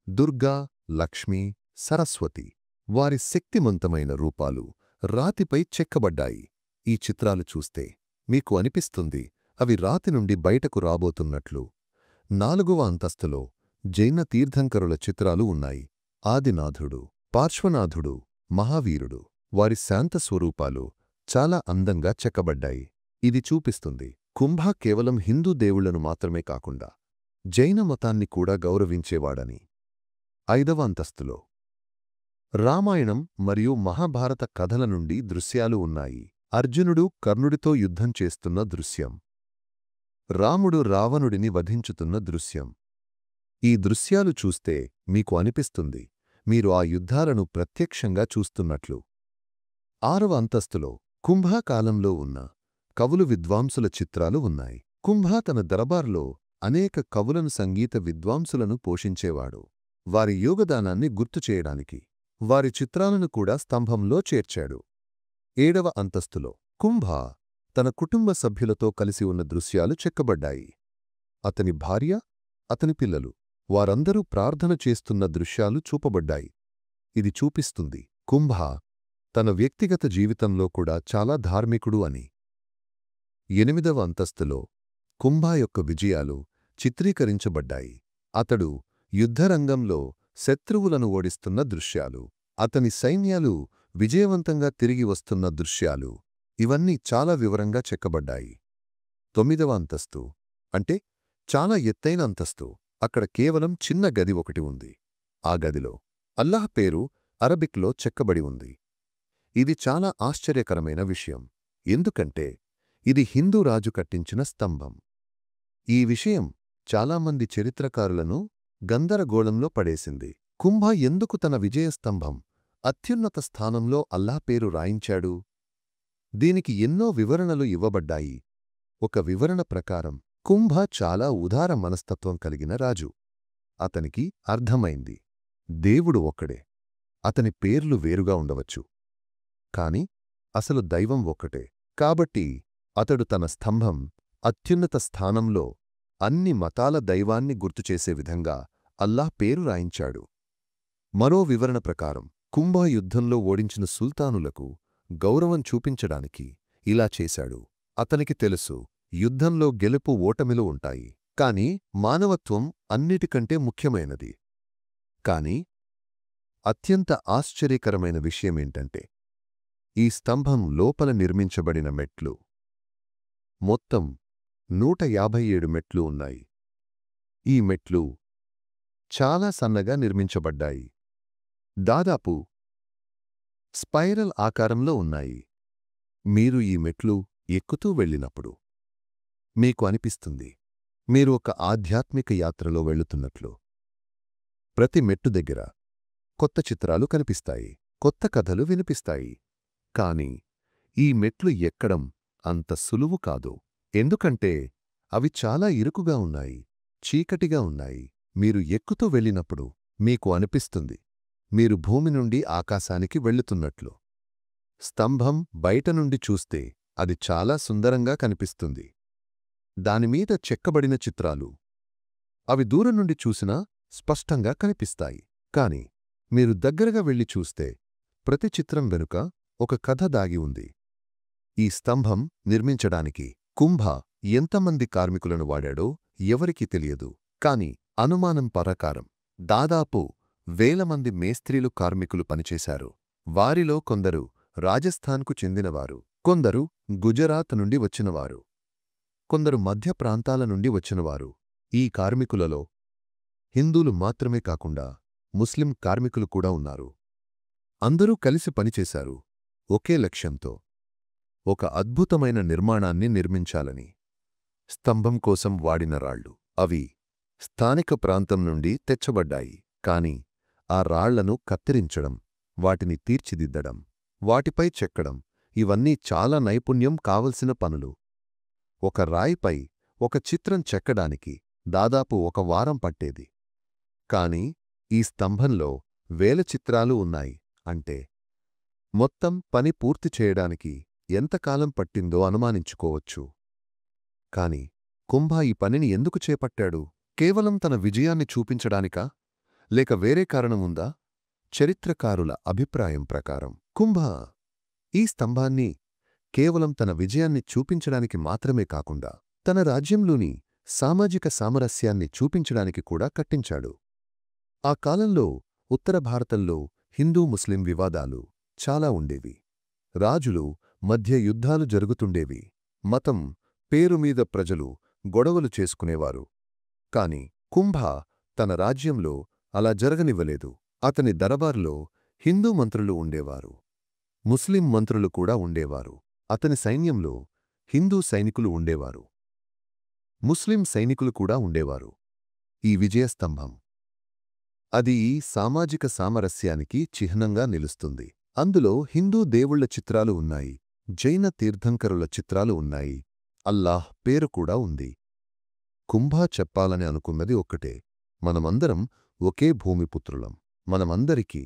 దుర్గా, లక్ష్మీ, సరస్వతి వారి శక్తిమంతమైన రూపాలు రాతిపై చెక్కబడ్డాయి. ఈ చిత్రాలు చూస్తే మీకు అనిపిస్తుంది అవి రాతి నుండి బయటకు రాబోతున్నట్లు. నాలుగవ అంతస్తులో జైన తీర్థంకరుల చిత్రాలు ఉన్నాయి. ఆదినాథుడు, పార్శ్వనాథుడు, మహావీరుడు వారి శాంత స్వరూపాలు చాలా అందంగా చెక్కబడ్డాయి. ఇది చూపిస్తుంది కుంభ కేవలం హిందూ దేవుళ్లను మాత్రమే కాకుండా జైన మతాన్ని కూడా గౌరవించేవాడని. ఐదవ అంతస్తులో రామాయణం మరియు మహాభారత కథల నుండి దృశ్యాలు ఉన్నాయి. అర్జునుడు కర్ణుడితో యుద్ధం చేస్తున్న దృశ్యం, రాముడు రావణుడిని వధించుతున్న దృశ్యం. ఈ దృశ్యాలు చూస్తే మీకు అనిపిస్తుంది మీరు ఆ యుద్ధాలను ప్రత్యక్షంగా చూస్తున్నట్లు. ఆరవ అంతస్తులో కుంభాకాలంలో ఉన్న కవులు విద్వాంసుల చిత్రాలు ఉన్నాయి. కుంభ తన దరబార్లో అనేక కవులను సంగీత విద్వాంసులను పోషించేవాడు. వారి యోగదానాన్ని గుర్తుచేయడానికి వారి చిత్రాలను కూడా స్తంభంలో చేర్చాడు. ఏడవ అంతస్తులో కుంభ తన కుటుంబ సభ్యులతో కలిసి ఉన్న దృశ్యాలు చెక్కబడ్డాయి. అతని భార్య, అతని పిల్లలు వారందరూ ప్రార్థన చేస్తున్న దృశ్యాలు చూపబడ్డాయి. ఇది చూపిస్తుంది కుంభ తన వ్యక్తిగత జీవితంలో కూడా చాలా ధార్మికుడు అని. ఎనిమిదవ అంతస్తులో కుంభ యొక్క విజయాలు చిత్రీకరించబడ్డాయి. అతడు యుద్ధరంగంలో శత్రువులను ఓడిస్తున్న దృశ్యాలు, అతని సైన్యాలు విజయవంతంగా తిరిగి వస్తున్న దృశ్యాలు ఇవన్నీ చాలా వివరంగా చెక్కబడ్డాయి. తొమ్మిదవ అంతస్తు అంటే చాలా ఎత్తైన అంతస్తు. అక్కడ కేవలం చిన్న గది ఒకటి ఉంది. ఆ గదిలో అల్లాహ్ పేరు అరబిక్లో చెక్కబడి ఉంది. ఇది చాలా ఆశ్చర్యకరమైన విషయం, ఎందుకంటే ఇది హిందూ రాజు కట్టించిన స్తంభం. ఈ విషయం చాలామంది చరిత్రకారులను గందరగోళంలో పడేసింది. కుంభ ఎందుకు తన విజయస్తంభం అత్యున్నత స్థానంలో అల్లాహ్ పేరు రాయించాడు? దీనికి ఎన్నో వివరణలు ఇవ్వబడ్డాయి. ఒక వివరణ ప్రకారం కుంభ చాలా ఉదార మనస్తత్వం కలిగిన రాజు. అతనికి అర్థమైంది దేవుడు ఒక్కడే, అతని పేర్లు వేరుగా ఉండవచ్చు, కాని అసలు దైవం ఒక్కటే. కాబట్టి అతడు తన స్తంభం అత్యున్నత స్థానంలో అన్ని మతాల దైవాన్ని గుర్తుచేసే విధంగా అల్లాహ్ పేరు రాయించాడు. మరో వివరణ ప్రకారం కుంభ యుద్ధంలో ఓడించిన సుల్తానులకు గౌరవం చూపించడానికి ఇలా చేశాడు. అతనికి తెలుసు యుద్ధంలో గెలుపు ఓటమిలు ఉంటాయి, కాని మానవత్వం అన్నిటికంటే ముఖ్యమైనది. కాని అత్యంత ఆశ్చర్యకరమైన విషయమేంటంటే ఈ స్తంభం లోపల నిర్మించబడిన మెట్లు మొత్తం 157 మెట్లు ఉన్నాయి. ఈ మెట్లు చాలా సన్నగా నిర్మించబడ్డాయి, దాదాపు స్పైరల్ ఆకారంలో ఉన్నాయి. మీరు ఈ మెట్లు ఎక్కుతూ వెళ్ళినప్పుడు మీకు అనిపిస్తుంది మీరు ఒక ఆధ్యాత్మిక యాత్రలో వెళుతున్నట్లు. ప్రతి మెట్టు దగ్గర కొత్త చిత్రాలు కనిపిస్తాయి, కొత్త కథలు వినిపిస్తాయి. కాని ఈ మెట్లు ఎక్కడం అంత సులువు కాదు, ఎందుకంటే అవి చాలా ఇరుకుగా ఉన్నాయి, చీకటిగా ఉన్నాయి. మీరు ఎక్కుతూ వెళ్ళినప్పుడు మీకు అనిపిస్తుంది మీరు భూమి నుండి ఆకాశానికి వెళ్లుతున్నట్లు. స్తంభం బయట నుండి చూస్తే అది చాలా సుందరంగా కనిపిస్తుంది, దానిమీద చెక్కబడిన చిత్రాలు అవి దూరం నుండి చూసినా స్పష్టంగా కనిపిస్తాయి. కాని మీరు దగ్గరగా వెళ్లి చూస్తే ప్రతి చిత్రం వెనుక ఒక కథ దాగి ఉంది. ఈ స్తంభం నిర్మించడానికి కుంభ ఎంతమంది కార్మికులను వాడాడో ఎవరికీ తెలియదు, కాని అనుమానం ప్రకారం దాదాపు 1000 మంది మేస్త్రీలు కార్మికులు పనిచేశారు. వారిలో కొందరు రాజస్థాన్కు చెందినవారు, కొందరు గుజరాత్ నుండి వచ్చినవారు, కొందరు మధ్య ప్రాంతాల నుండి వచ్చినవారు. ఈ కార్మికులలో హిందూలు మాత్రమే కాకుండా ముస్లిం కార్మికులు కూడా ఉన్నారు. అందరూ కలిసి పనిచేశారు ఒకే లక్ష్యంతో, ఒక అద్భుతమైన నిర్మాణాన్ని నిర్మించాలని. స్తంభం కోసం వాడిన రాళ్ళు. అవి స్థానిక ప్రాంతం నుండి తెచ్చబడ్డాయి. కాని ఆ రాళ్లను కత్తిరించడం, వాటిని తీర్చిదిద్దడం, వాటిపై చెక్కడం ఇవన్నీ చాలా నైపుణ్యం కావలసిన పనులు. ఒక రాయిపై ఒక చిత్రం చెక్కడానికి దాదాపు 1 వారం పట్టేది. కాని ఈ స్తంభంలో వేల చిత్రాలు ఉన్నాయి అంటే మొత్తం పని పూర్తి చేయడానికి ఎంతకాలం పట్టిందో అనుమానించుకోవచ్చు. కాని కుంభ ఈ పనిని ఎందుకు చేపట్టాడు? కేవలం తన విజయాన్ని చూపించడానికా? లేక వేరే కారణముందా? చరిత్రకారుల అభిప్రాయం ప్రకారం కుంభ ఈ స్తంభాన్ని కేవలం తన విజయాన్ని చూపించడానికి మాత్రమే కాకుండా తన రాజ్యంలోని సామాజిక సామరస్యాన్ని చూపించడానికి కూడా కట్టించాడు. ఆ కాలంలో ఉత్తర భారతంలో హిందూ ముస్లిం వివాదాలు చాలా ఉండేవి. రాజులు మధ్య యుద్ధాలు జరుగుతుండేవి. మతం పేరుమీద ప్రజలు గొడవలు చేసుకునేవారు. కాని కుంభ తన రాజ్యంలో అలా జరగనివ్వలేదు. అతని దరబార్లో హిందూ మంత్రులు ఉండేవారు, ముస్లిం మంత్రులు కూడా ఉండేవారు. అతని సైన్యంలో హిందూ సైనికులు ఉండేవారు, ముస్లిం సైనికులు కూడా ఉండేవారు. ఈ విజయస్తంభం అది ఈ సామాజిక సామరస్యానికి చిహ్నంగా నిలుస్తుంది. అందులో హిందూ దేవుళ్ల చిత్రాలు ఉన్నాయి, జైన తీర్థంకరుల చిత్రాలు ఉన్నాయి, అల్లాహ్ పేరు కూడా ఉంది. కుంభ చెప్పాలని అనుకున్నది ఒక్కటే: మనమందరం ఒకే భూమిపుత్రులం. మనమందరికీ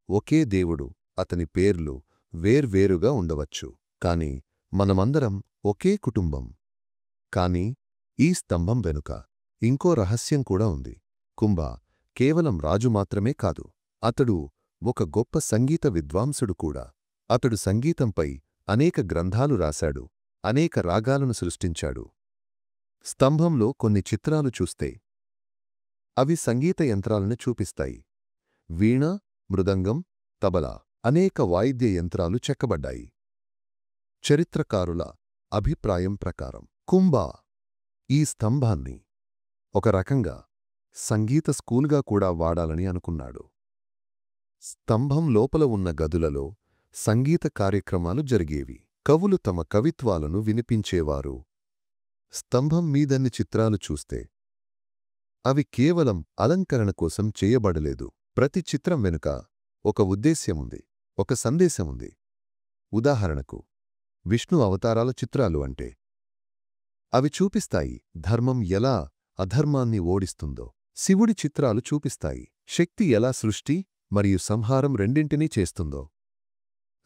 ఒకే దేవుడు. అతని పేర్లు వేర్వేరుగా ఉండవచ్చు, కాని మనమందరం ఒకే కుటుంబం. కాని ఈ స్తంభం వెనుక ఇంకో రహస్యం కూడా ఉంది. కుంభ కేవలం రాజు మాత్రమే కాదు, అతడు ఒక గొప్ప సంగీత విద్వాంసుడు కూడా. అతడు సంగీతంపై అనేక గ్రంథాలు రాశాడు, అనేక రాగాలను సృష్టించాడు. స్తంభంలో కొన్ని చిత్రాలు చూస్తే అవి సంగీత యంత్రాలను చూపిస్తాయి. వీణ, మృదంగం, తబలా అనేక వాయిద్య యంత్రాలు చెక్కబడ్డాయి. చరిత్రకారుల అభిప్రాయం ప్రకారం కుంభ ఈ స్తంభాన్ని ఒక రకంగా సంగీత స్కూల్గా కూడా వాడాలని అనుకున్నాడు. స్తంభం లోపల ఉన్న గదులలో సంగీత కార్యక్రమాలు జరిగేవి. కవులు తమ కవిత్వాలను వినిపించేవారు. స్తంభం మీదన్ని చిత్రాలు చూస్తే అవి కేవలం అలంకరణ కోసం చేయబడలేదు. ప్రతి చిత్రం వెనుక ఒక ఉద్దేశ్యముంది, ఒక సందేశముంది. ఉదాహరణకు విష్ణు అవతారాల చిత్రాలు అంటే అవి చూపిస్తాయి ధర్మం ఎలా అధర్మాన్ని ఓడిస్తుందో. శివుడి చిత్రాలు చూపిస్తాయి శక్తి ఎలా సృష్టి మరియు సంహారం రెండింటినీ చేస్తుందో.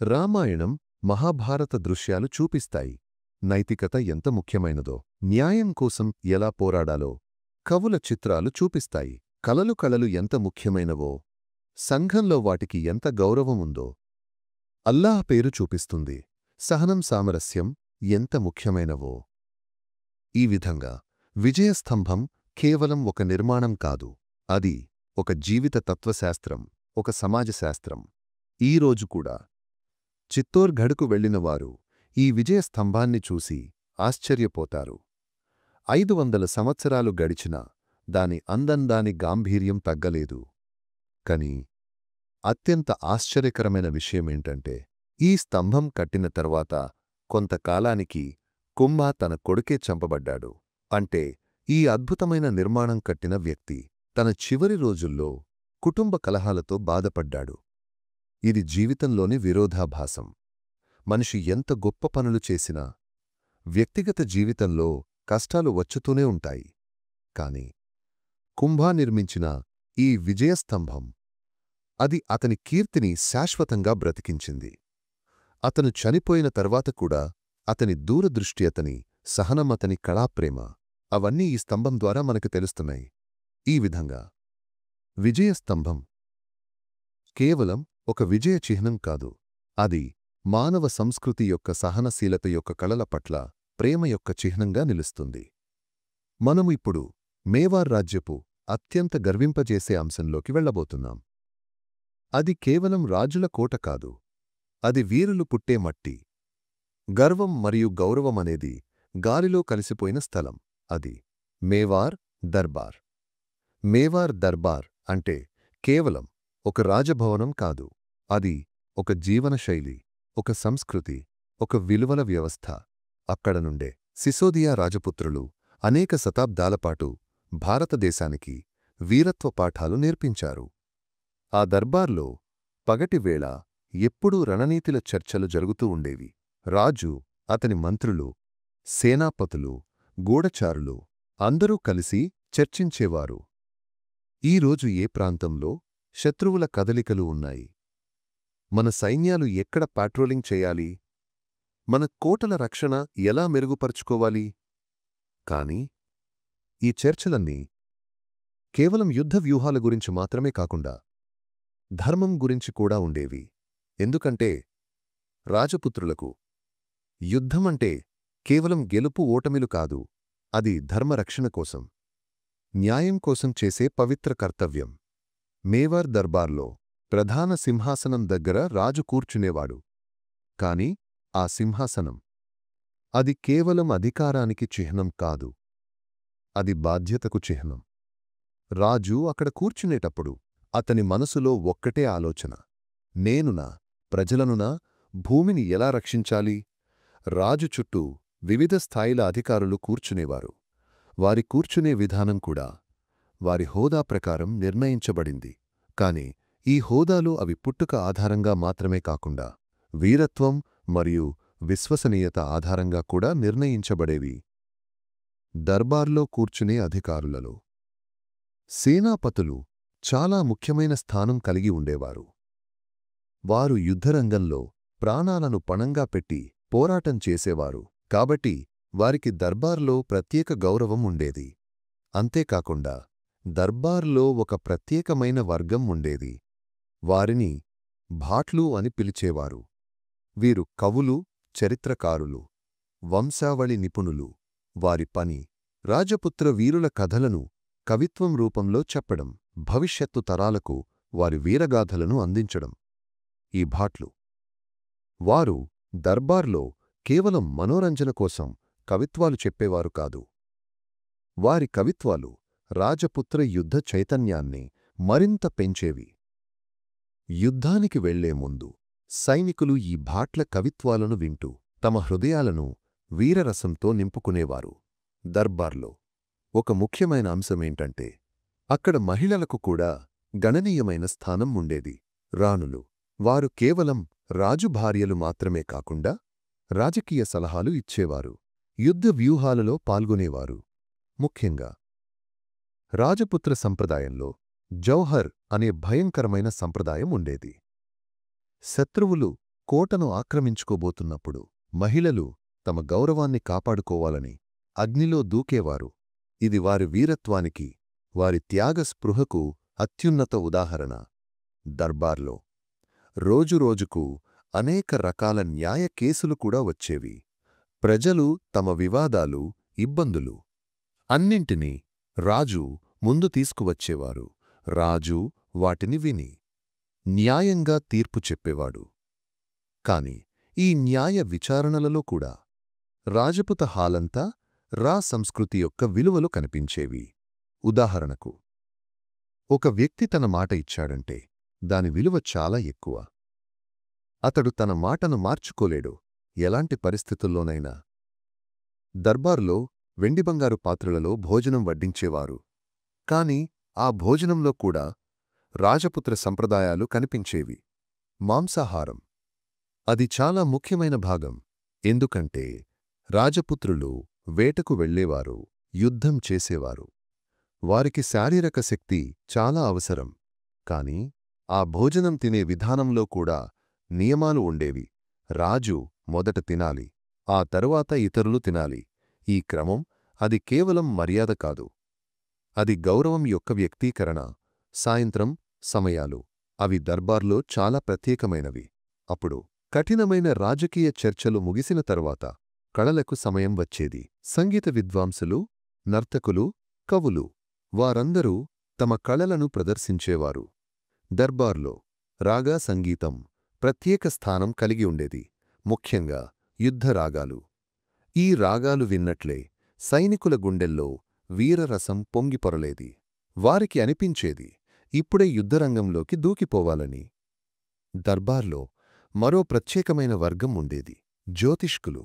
రామాయణం, మహాభారత దృశ్యాలు చూపిస్తాయి నైతికత ఎంత ముఖ్యమైనదో, న్యాయం కోసం ఎలా పోరాడాలో. కవుల చిత్రాలు చూపిస్తాయి కళలు ఎంత ముఖ్యమైనవో, సంఘంలో వాటికి ఎంత గౌరవముందో. అల్లాహ్ పేరు చూపిస్తుంది సహనం, సామరస్యం ఎంత ముఖ్యమైనవో. ఈ విధంగా విజయస్తంభం కేవలం ఒక నిర్మాణం కాదు, అది ఒక జీవిత తత్వశాస్త్రం, ఒక సమాజశాస్త్రం. ఈరోజు కూడా చిత్తోర్గఢ్కు వెళ్లినవారు ఈ విజయస్తంభాన్ని చూసి ఆశ్చర్యపోతారు. 500 సంవత్సరాలు గడిచినా దాని అందం, దాని గాంభీర్యం తగ్గలేదు. కని అత్యంత ఆశ్చర్యకరమైన విషయమేంటంటే ఈ స్తంభం కట్టిన తర్వాత కొంతకాలానికి కుంభ తన కొడుకే చంపబడ్డాడు. అంటే ఈ అద్భుతమైన నిర్మాణం కట్టిన వ్యక్తి తన చివరి రోజుల్లో కుటుంబ కలహాలతో బాధపడ్డాడు. ఇది జీవితంలోని విరోధాభాసం. మనిషి ఎంత గొప్ప పనులు చేసినా వ్యక్తిగత జీవితంలో కష్టాలు వచ్చుతూనే ఉంటాయి. కాని కుంభ నిర్మించిన ఈ విజయస్తంభం అది అతని కీర్తిని శాశ్వతంగా బ్రతికించింది. అతను చనిపోయిన తర్వాత కూడా అతని దూరదృష్టి, అతని సహనం, అతని కళాప్రేమ అవన్నీ ఈ స్తంభం ద్వారా మనకు తెలుస్తున్నాయి. ఈ విధంగా విజయస్తంభం కేవలం ఒక విజయ చిహ్నం కాదు, అది మానవ సంస్కృతి యొక్క సహనశీలత యొక్క కళల పట్ల ప్రేమ యొక్క చిహ్నంగా నిలుస్తుంది. మనము ఇప్పుడు మేవార్ రాజ్యపు అత్యంత గర్వింపజేసే అంశంలోకి వెళ్లబోతున్నాం. అది కేవలం రాజుల కోట కాదు, అది వీరులు పుట్టే మట్టి. గర్వం మరియు గౌరవమనేది గాలిలో కలిసిపోయిన స్థలం. అది మేవార్ దర్బార్. మేవార్ దర్బార్ అంటే కేవలం ఒక రాజభవనం కాదు, అది ఒక జీవనశైలి, ఒక సంస్కృతి, ఒక విలువల వ్యవస్థ. అక్కడ నుండే సిసోదియా రాజపుత్రులు అనేక శతాబ్దాలపాటు భారతదేశానికి వీరత్వ పాఠాలు నేర్పించారు. ఆ దర్బార్లో పగటివేళ ఎప్పుడూ రణనీతిల చర్చలు జరుగుతూ ఉండేవి. రాజు, అతని మంత్రులు, సేనాపతులు, గూఢచారులు అందరూ కలిసి చర్చించేవారు. ఈరోజు ఏ ప్రాంతంలో శత్రువుల కదలికలు ఉన్నాయి, మన సైన్యాలు ఎక్కడ పాట్రోలింగ్ చేయాలి, మన కోటల రక్షణ ఎలా మెరుగుపరుచుకోవాలి. కాని ఈ చర్చలన్నీ కేవలం యుద్ధ వ్యూహాల గురించి మాత్రమే కాకుండా ధర్మం గురించి కూడా ఉండేవి. ఎందుకంటే రాజపుత్రులకు యుద్ధమంటే కేవలం గెలుపు ఓటమిలు కాదు, అది ధర్మరక్షణ కోసం, న్యాయం కోసం చేసే పవిత్ర కర్తవ్యం. మేవార్ దర్బార్లో ప్రధాన సింహాసనం దగ్గర రాజు కూర్చునేవాడు. కాని ఆ సింహాసనం అది కేవలం అధికారానికి చిహ్నం కాదు, అది బాధ్యతకు చిహ్నం. రాజు అక్కడ కూర్చునేటప్పుడు అతని మనసులో ఒక్కటే ఆలోచన: నేనునా, ప్రజలనునా, భూమిని ఎలా రక్షించాలి. రాజు చుట్టూ వివిధ స్థాయిల అధికారులు కూర్చునేవారు. వారి కూర్చునే విధానం కూడా వారి హోదా ప్రకారం నిర్ణయించబడింది. కాని ఈ హోదాలు అవి పుట్టుక ఆధారంగా మాత్రమే కాకుండా వీరత్వం మరియు విశ్వసనీయత ఆధారంగా కూడా నిర్ణయించబడేవి. దర్బార్లో కూర్చునే అధికారులలో సేనాపతులు చాలా ముఖ్యమైన స్థానం కలిగి ఉండేవారు. వారు యుద్ధరంగంలో ప్రాణాలను పణంగా పెట్టి పోరాటం చేసేవారు. కాబట్టి వారికి దర్బార్లో ప్రత్యేక గౌరవం ఉండేది. అంతేకాకుండా దర్బార్లో ఒక ప్రత్యేకమైన వర్గం ఉండేది. వారిని భాట్లు అని పిలిచేవారు. వీరు కవులు, చరిత్రకారులు, వంశావళి నిపుణులు. వారి పని రాజపుత్ర వీరుల కథలను కవిత్వం రూపంలో చెప్పడం, భవిష్యత్తు తరాలకు వారి వీరగాథలను అందించడం. ఈ భాట్లు వారు దర్బార్లో కేవలం మనోరంజన కోసం కవిత్వాలు చెప్పేవారు కాదు. వారి కవిత్వాలు రాజపుత్ర యుద్ధ చైతన్యాన్ని మరింత పెంచేవి. యుద్ధానికి వెళ్లే ముందు సైనికులు ఈ భాట్ల కవిత్వాలను వింటూ తమ హృదయాలను వీరరసంతో నింపుకునేవారు. దర్బార్లో ఒక ముఖ్యమైన అంశమేంటంటే అక్కడ మహిళలకు కూడా గణనీయమైన స్థానం ఉండేది. రాణులు, వారు కేవలం రాజు భార్యలు మాత్రమే కాకుండా రాజకీయ సలహాలు ఇచ్చేవారు, యుద్ధ వ్యూహాలలో పాల్గొనేవారు. ముఖ్యంగా రాజపుత్ర సంప్రదాయంలో జౌహర్ అనే భయంకరమైన సంప్రదాయం ఉండేది. శత్రువులు కోటను ఆక్రమించుకోబోతున్నప్పుడు మహిళలు తమ గౌరవాన్ని కాపాడుకోవాలని అగ్నిలో దూకేవారు. ఇది వారి వీరత్వానికి, వారి త్యాగస్పృహకు అత్యున్నత ఉదాహరణ. దర్బార్లో రోజురోజుకు అనేక రకాల న్యాయ కేసులు కూడా వచ్చేవి. ప్రజలు తమ వివాదాలు, ఇబ్బందులు అన్నింటినీ రాజు ముందు తీసుకువచ్చేవారు. రాజు వాటిని విని న్యాయంగా తీర్పు చెప్పేవాడు. కాని ఈ న్యాయ విచారణలలో కూడా రాజపుత హాలంతా రా సంస్కృతి యొక్క విలువలు కనిపించేవి. ఉదాహరణకు, ఒక వ్యక్తి తన మాట ఇచ్చాడంటే దాని విలువ చాలా ఎక్కువ. అతడు తన మాటను మార్చుకోలేడు, ఎలాంటి పరిస్థితుల్లోనైనా. దర్బార్లో వెండిబంగారు పాత్రలలో భోజనం వడ్డించేవారు. కాని ఆ భోజనంలో కూడా రాజపుత్ర సంప్రదాయాలు కనిపించేవి. మాంసాహారం అది చాలా ముఖ్యమైన భాగం. ఎందుకంటే రాజపుత్రులు వేటకు వెళ్లేవారు, యుద్ధం చేసేవారు. వారికి శారీరక శక్తి చాలా అవసరం. కాని ఆ భోజనం తినే విధానంలో కూడా నియమాలు ఉండేవి. రాజు మొదట తినాలి, ఆ తరువాత ఇతరులు తినాలి. ఈ క్రమం అది కేవలం మర్యాద కాదు, అది గౌరవం యొక్క వ్యక్తీకరణ. సాయంత్రం సమయాలు అవి దర్బార్లో చాలా ప్రత్యేకమైనవి. అప్పుడు కఠినమైన రాజకీయ చర్చలు ముగిసిన తరువాత కళలకు సమయం వచ్చేది. సంగీత విద్వాంసులు, నర్తకులు, కవులు వారందరూ తమ కళలను ప్రదర్శించేవారు. దర్బార్లో రాగా సంగీతం ప్రత్యేక స్థానం కలిగి ఉండేది, ముఖ్యంగా యుద్ధరాగాలు. ఈ రాగాలు విన్నట్లే సైనికుల గుండెల్లో వీరరసం పొంగిపొరలేది. వారికి అనిపించేది ఇప్పుడే యుద్ధరంగంలోకి దూకిపోవాలని. దర్బార్లో మరో ప్రత్యేకమైన వర్గం ఉండేది, జ్యోతిష్కులు.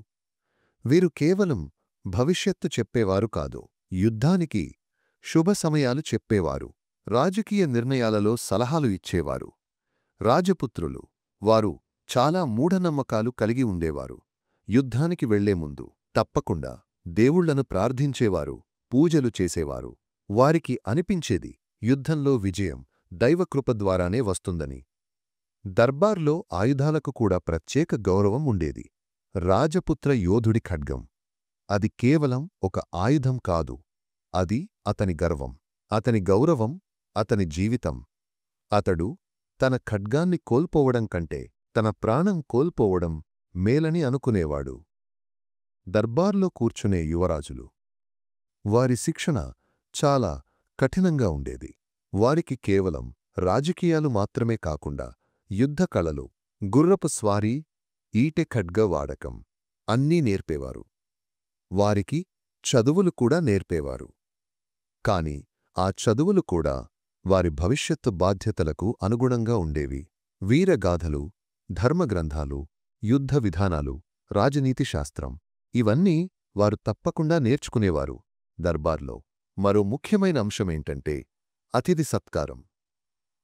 వీరు కేవలం భవిష్యత్తు చెప్పేవారు కాదు. యుద్ధానికి శుభ సమయాలు చెప్పేవారు. రాజకీయ నిర్ణయాలలో సలహాలు ఇచ్చేవారు. రాజపుత్రులు వారు చాలా మూఢనమ్మకాలు కలిగి ఉండేవారు. యుద్ధానికి వెళ్లే ముందు తప్పకుండా దేవుళ్లను ప్రార్థించేవారు, పూజలు చేసేవారు. వారికి అనిపించేది యుద్ధంలో విజయం దైవకృప ద్వారానే వస్తుందని. దర్బార్లో ఆయుధాలకు కూడా ప్రత్యేక గౌరవం ఉండేది. రాజపుత్ర యోధుడి ఖడ్గం అది కేవలం ఒక ఆయుధం కాదు, అది అతని గర్వం, అతని గౌరవం, అతని జీవితం. అతడు తన ఖడ్గాన్ని కోల్పోవడం కంటే తన ప్రాణం కోల్పోవడం మేలని అనుకునేవాడు. దర్బార్లో కూర్చునే యువరాజులు వారి శిక్షణ చాలా కఠినంగా ఉండేది. వారికి కేవలం రాజకీయాలు మాత్రమే కాకుండా యుద్ధ కళలు, గుర్రపు స్వారీ, ఈటె ఖడ్గ వాడకం అన్నీ నేర్పేవారు. వారికి చదువులు కూడా నేర్పేవారు. కాని ఆ చదువులు కూడా వారి భవిష్యత్తు బాధ్యతలకు అనుగుణంగా ఉండేవి. వీరగాథలు, ధర్మగ్రంథాలు, యుద్ధ విధానాలు, రాజనీతి శాస్త్రం ఇవన్నీ వారు తప్పకుండా నేర్చుకునేవారు. దర్బార్లో మరో ముఖ్యమైన అంశమేంటంటే అతిథి సత్కారం.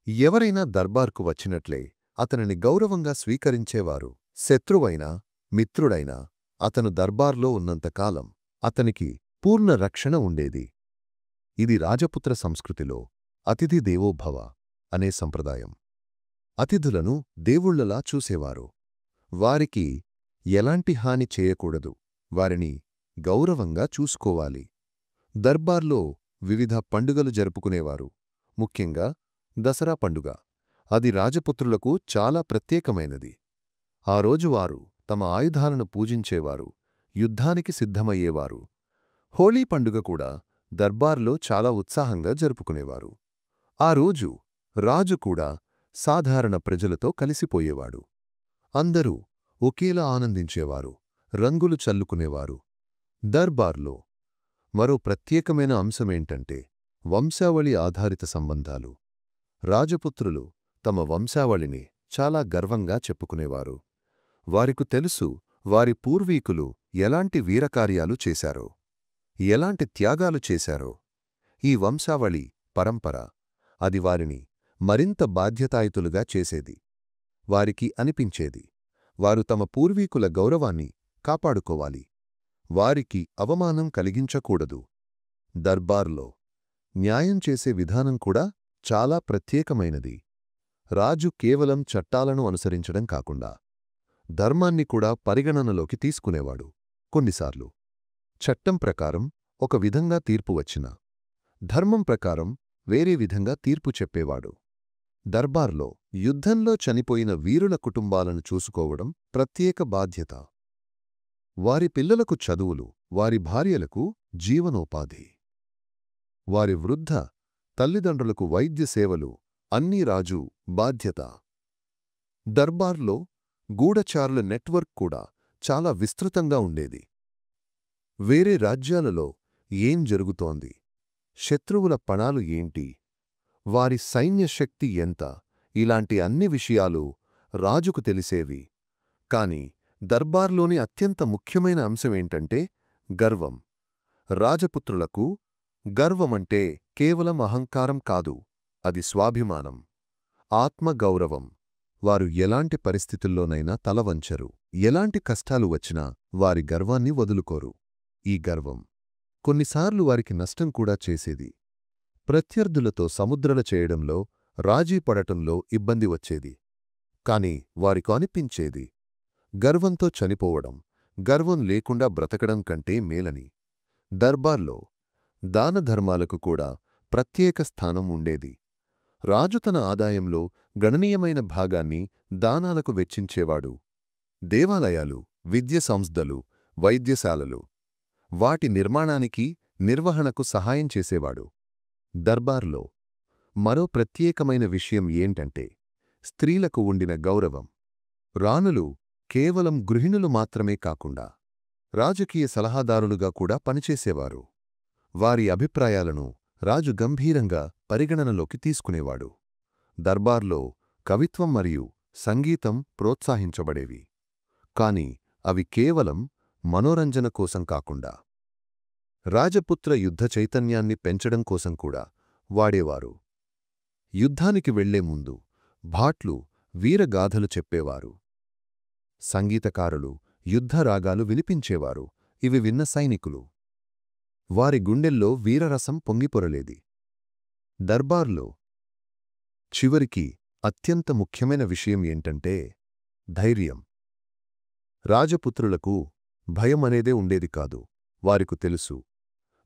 ఎవరైనా దర్బార్కు వచ్చినట్లే అతనిని గౌరవంగా స్వీకరించేవారు. శత్రువైనా మిత్రుడైనా అతను దర్బార్లో ఉన్నంతకాలం అతనికి పూర్ణ రక్షణ ఉండేది. ఇది రాజపుత్ర సంస్కృతిలో అతిథి దేవోభవ అనే సంప్రదాయం. అతిథులను దేవుళ్లలా చూసేవారు. వారికి ఎలాంటి హాని చేయకూడదు, వారిని గౌరవంగా చూసుకోవాలి. దర్బార్లో వివిధ పండుగలు జరుపుకునేవారు. ముఖ్యంగా దసరా పండుగ. అది రాజపుత్రులకు చాలా ప్రత్యేకమైనది. ఆ రోజు వారు తమ ఆయుధాలను పూజించేవారు, యుద్ధానికి సిద్ధమయ్యేవారు. హోళీ పండుగ కూడా దర్బార్లో చాలా ఉత్సాహంగా జరుపుకునేవారు. ఆ రోజు రాజు కూడా సాధారణ ప్రజలతో కలిసిపోయేవాడు. అందరూ ఒకేలా ఆనందించేవారు, రంగులు చల్లుకునేవారు. దర్బార్లో మరో ప్రత్యేకమైన అంశమేంటంటే వంశావళి ఆధారిత సంబంధాలు. రాజపుత్రులు తమ వంశావళిని చాలా గర్వంగా చెప్పుకునేవారు. వారికి తెలుసు వారి పూర్వీకులు ఎలాంటి వీరకార్యాలు చేశారో, ఎలాంటి త్యాగాలు చేశారో. ఈ వంశావళి పరంపర అది వారిని మరింత బాధ్యతాయుతులుగా చేసేది. వారికి అనిపించేది వారు తమ పూర్వీకుల గౌరవాన్ని కాపాడుకోవాలి, వారికి అవమానం కలిగించకూడదు. దర్బార్లో న్యాయం చేసే విధానం కూడా చాలా ప్రత్యేకమైనది. రాజు కేవలం చట్టాలను అనుసరించడం కాకుండా ధర్మాన్ని కూడా పరిగణనలోకి తీసుకునేవాడు. కొన్నిసార్లు చట్టం ప్రకారం ఒక విధంగా తీర్పు వచ్చినా ధర్మం ప్రకారం వేరే విధంగా తీర్పు చెప్పేవాడు. దర్బార్లో యుద్ధంలో చనిపోయిన వీరుల కుటుంబాలను చూసుకోవడం ప్రత్యేక బాధ్యత. వారి పిల్లలకు చదువులు, వారి భార్యలకు జీవనోపాధి, వారి వృద్ధ తల్లిదండ్రులకు వైద్య సేవలు అన్నీ రాజు బాధ్యత. దర్బార్లో గూఢచారుల నెట్వర్క్ కూడా చాలా విస్తృతంగా ఉండేది. వేరే రాజ్యాలలో ఏం జరుగుతోంది, శత్రువుల పణాలు ఏంటి, వారి సైన్యశక్తి ఎంత, ఇలాంటి అన్ని విషయాలు రాజుకు తెలిసేవి. కాని దర్బార్లోని అత్యంత ముఖ్యమైన అంశమేంటంటే గర్వం. రాజపుత్రులకు గర్వమంటే కేవలం అహంకారం కాదు, అది స్వాభిమానం, ఆత్మగౌరవం. వారు ఎలాంటి పరిస్థితుల్లోనైనా తలవంచరు. ఎలాంటి కష్టాలు వచ్చినా వారి గర్వాన్ని వదులుకోరు. ఈ గర్వం కొన్నిసార్లు వారికి నష్టం కూడా చేసేది. ప్రత్యర్థులతో సముద్రల చేయడంలో, రాజీ పడటంలో ఇబ్బంది వచ్చేది. కాని వారికి అనిపించేది గర్వంతో చనిపోవడం, గర్వం లేకుండా బ్రతకడం కంటే మేలని. దర్బార్లో దానధర్మాలకు కూడా ప్రత్యేక స్థానం ఉండేది. రాజు తన ఆదాయంలో గణనీయమైన భాగాన్ని దానాలకు వెచ్చించేవాడు. దేవాలయాలు, విద్య సంస్థలు, వైద్యశాలలు వాటి నిర్మాణానికి, నిర్వహణకు సహాయం చేసేవాడు. దర్బార్లో మరో ప్రత్యేకమైన విషయం ఏంటంటే స్త్రీలకు ఉండిన గౌరవం. రాణులు కేవలం గృహిణులు మాత్రమే కాకుండా రాజకీయ సలహాదారులుగా కూడా పనిచేసేవారు. వారి అభిప్రాయాలను రాజు గంభీరంగా పరిగణనలోకి తీసుకునేవాడు. దర్బార్లో కవిత్వం మరియు సంగీతం ప్రోత్సహించబడేవి. కాని అవి కేవలం మనోరంజన కోసం కాకుండా రాజపుత్ర యుద్ధ చైతన్యాన్ని పెంచడం కోసం కూడా వాడేవారు. యుద్ధానికి వెళ్లే ముందు భాట్లు వీరగాథలు చెప్పేవారు. సంగీతకారులు యుద్ధరాగాలు వినిపించేవారు. ఇవి విన్న సైనికులు వారి గుండెల్లో వీరరసం పొంగిపొరలేది. దర్బార్లో చివరికి అత్యంత ముఖ్యమైన విషయం ఏంటంటే ధైర్యం. రాజపుత్రులకు భయమనేదే ఉండేది కాదు. వారికి తెలుసు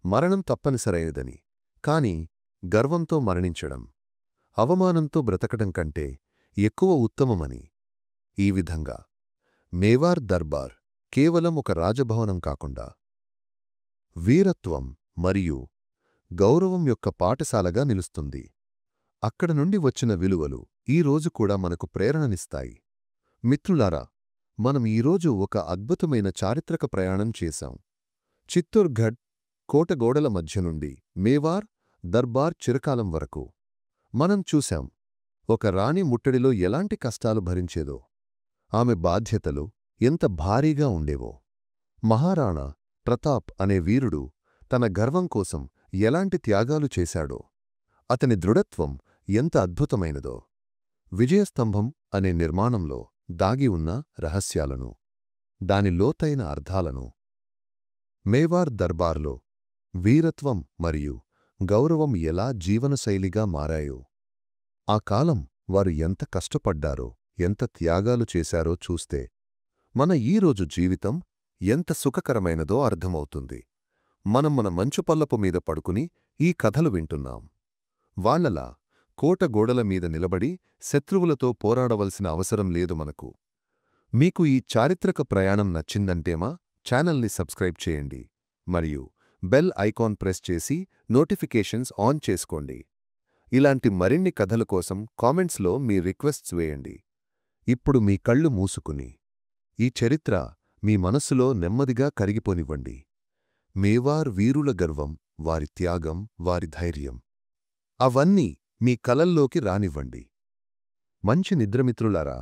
మరణం తప్పనిసరైనదని. కాని గర్వంతో మరణించడం, అవమానంతో బ్రతకడం కంటే ఎక్కువ ఉత్తమమని. ఈ విధంగా మేవార్ దర్బార్ కేవలం ఒక రాజభవనం కాకుండా వీరత్వం మరియు గౌరవం యొక్క పాఠశాలగా నిలుస్తుంది. అక్కడ నుండి వచ్చిన విలువలు ఈ రోజు కూడా మనకు ప్రేరణనిస్తాయి. మిత్రులారా, మనం ఈరోజు ఒక అద్భుతమైన చారిత్రక ప్రయాణం చేశాం. చిత్తోర్గఢ్ కోటగోడల మధ్య నుండి మేవార్ దర్బార్ చిరకాలం వరకు మనం చూశాం ఒక రాణి ముట్టడిలో ఎలాంటి కష్టాలు భరించేదో, ఆమె బాధ్యతలు ఎంత భారీగా ఉండేవో. మహారాణా ప్రతాప్ అనే వీరుడు తన గర్వం కోసం ఎలాంటి త్యాగాలు చేశాడో, అతని దృఢత్వం ఎంత అద్భుతమైనదో. విజయస్తంభం అనే నిర్మాణంలో దాగి ఉన్న రహస్యాలను, దాని లోతైన అర్థాలను, మేవార్ దర్బార్లో వీరత్వం మరియు గౌరవం ఎలా జీవనశైలిగా మారాయో, ఆ కాలం వారు ఎంత కష్టపడ్డారో, ఎంత త్యాగాలు చేశారో చూస్తే మన ఈరోజు జీవితం ఎంత సుఖకరమైనదో అర్థమవుతుంది. మనం మన మంచుపల్లపు మీద పడుకుని ఈ కథలు వింటున్నాం. వాళ్లలా కోటగోడల మీద నిలబడి శత్రువులతో పోరాడవలసిన అవసరం లేదు మనకు. మీకు ఈ చారిత్రక ప్రయాణం నచ్చిందంటేమా ఛానల్ని సబ్స్క్రైబ్ చేయండి మరియు బెల్ ఐకాన్ ప్రెస్ చేసి నోటిఫికేషన్స్ ఆన్ చేసుకోండి. ఇలాంటి మరిన్ని కథల కోసం కామెంట్స్లో మీ రిక్వెస్ట్స్ వేయండి. ఇప్పుడు మీ కళ్ళు మూసుకుని ఈ చరిత్ర మీ మనస్సులో నెమ్మదిగా కరిగిపోనివ్వండి. మేవార్ వీరుల గర్వం, వారి త్యాగం, వారి ధైర్యం అవన్నీ మీ కలల్లోకి రానివ్వండి. మంచి నిద్రమిత్రులారా.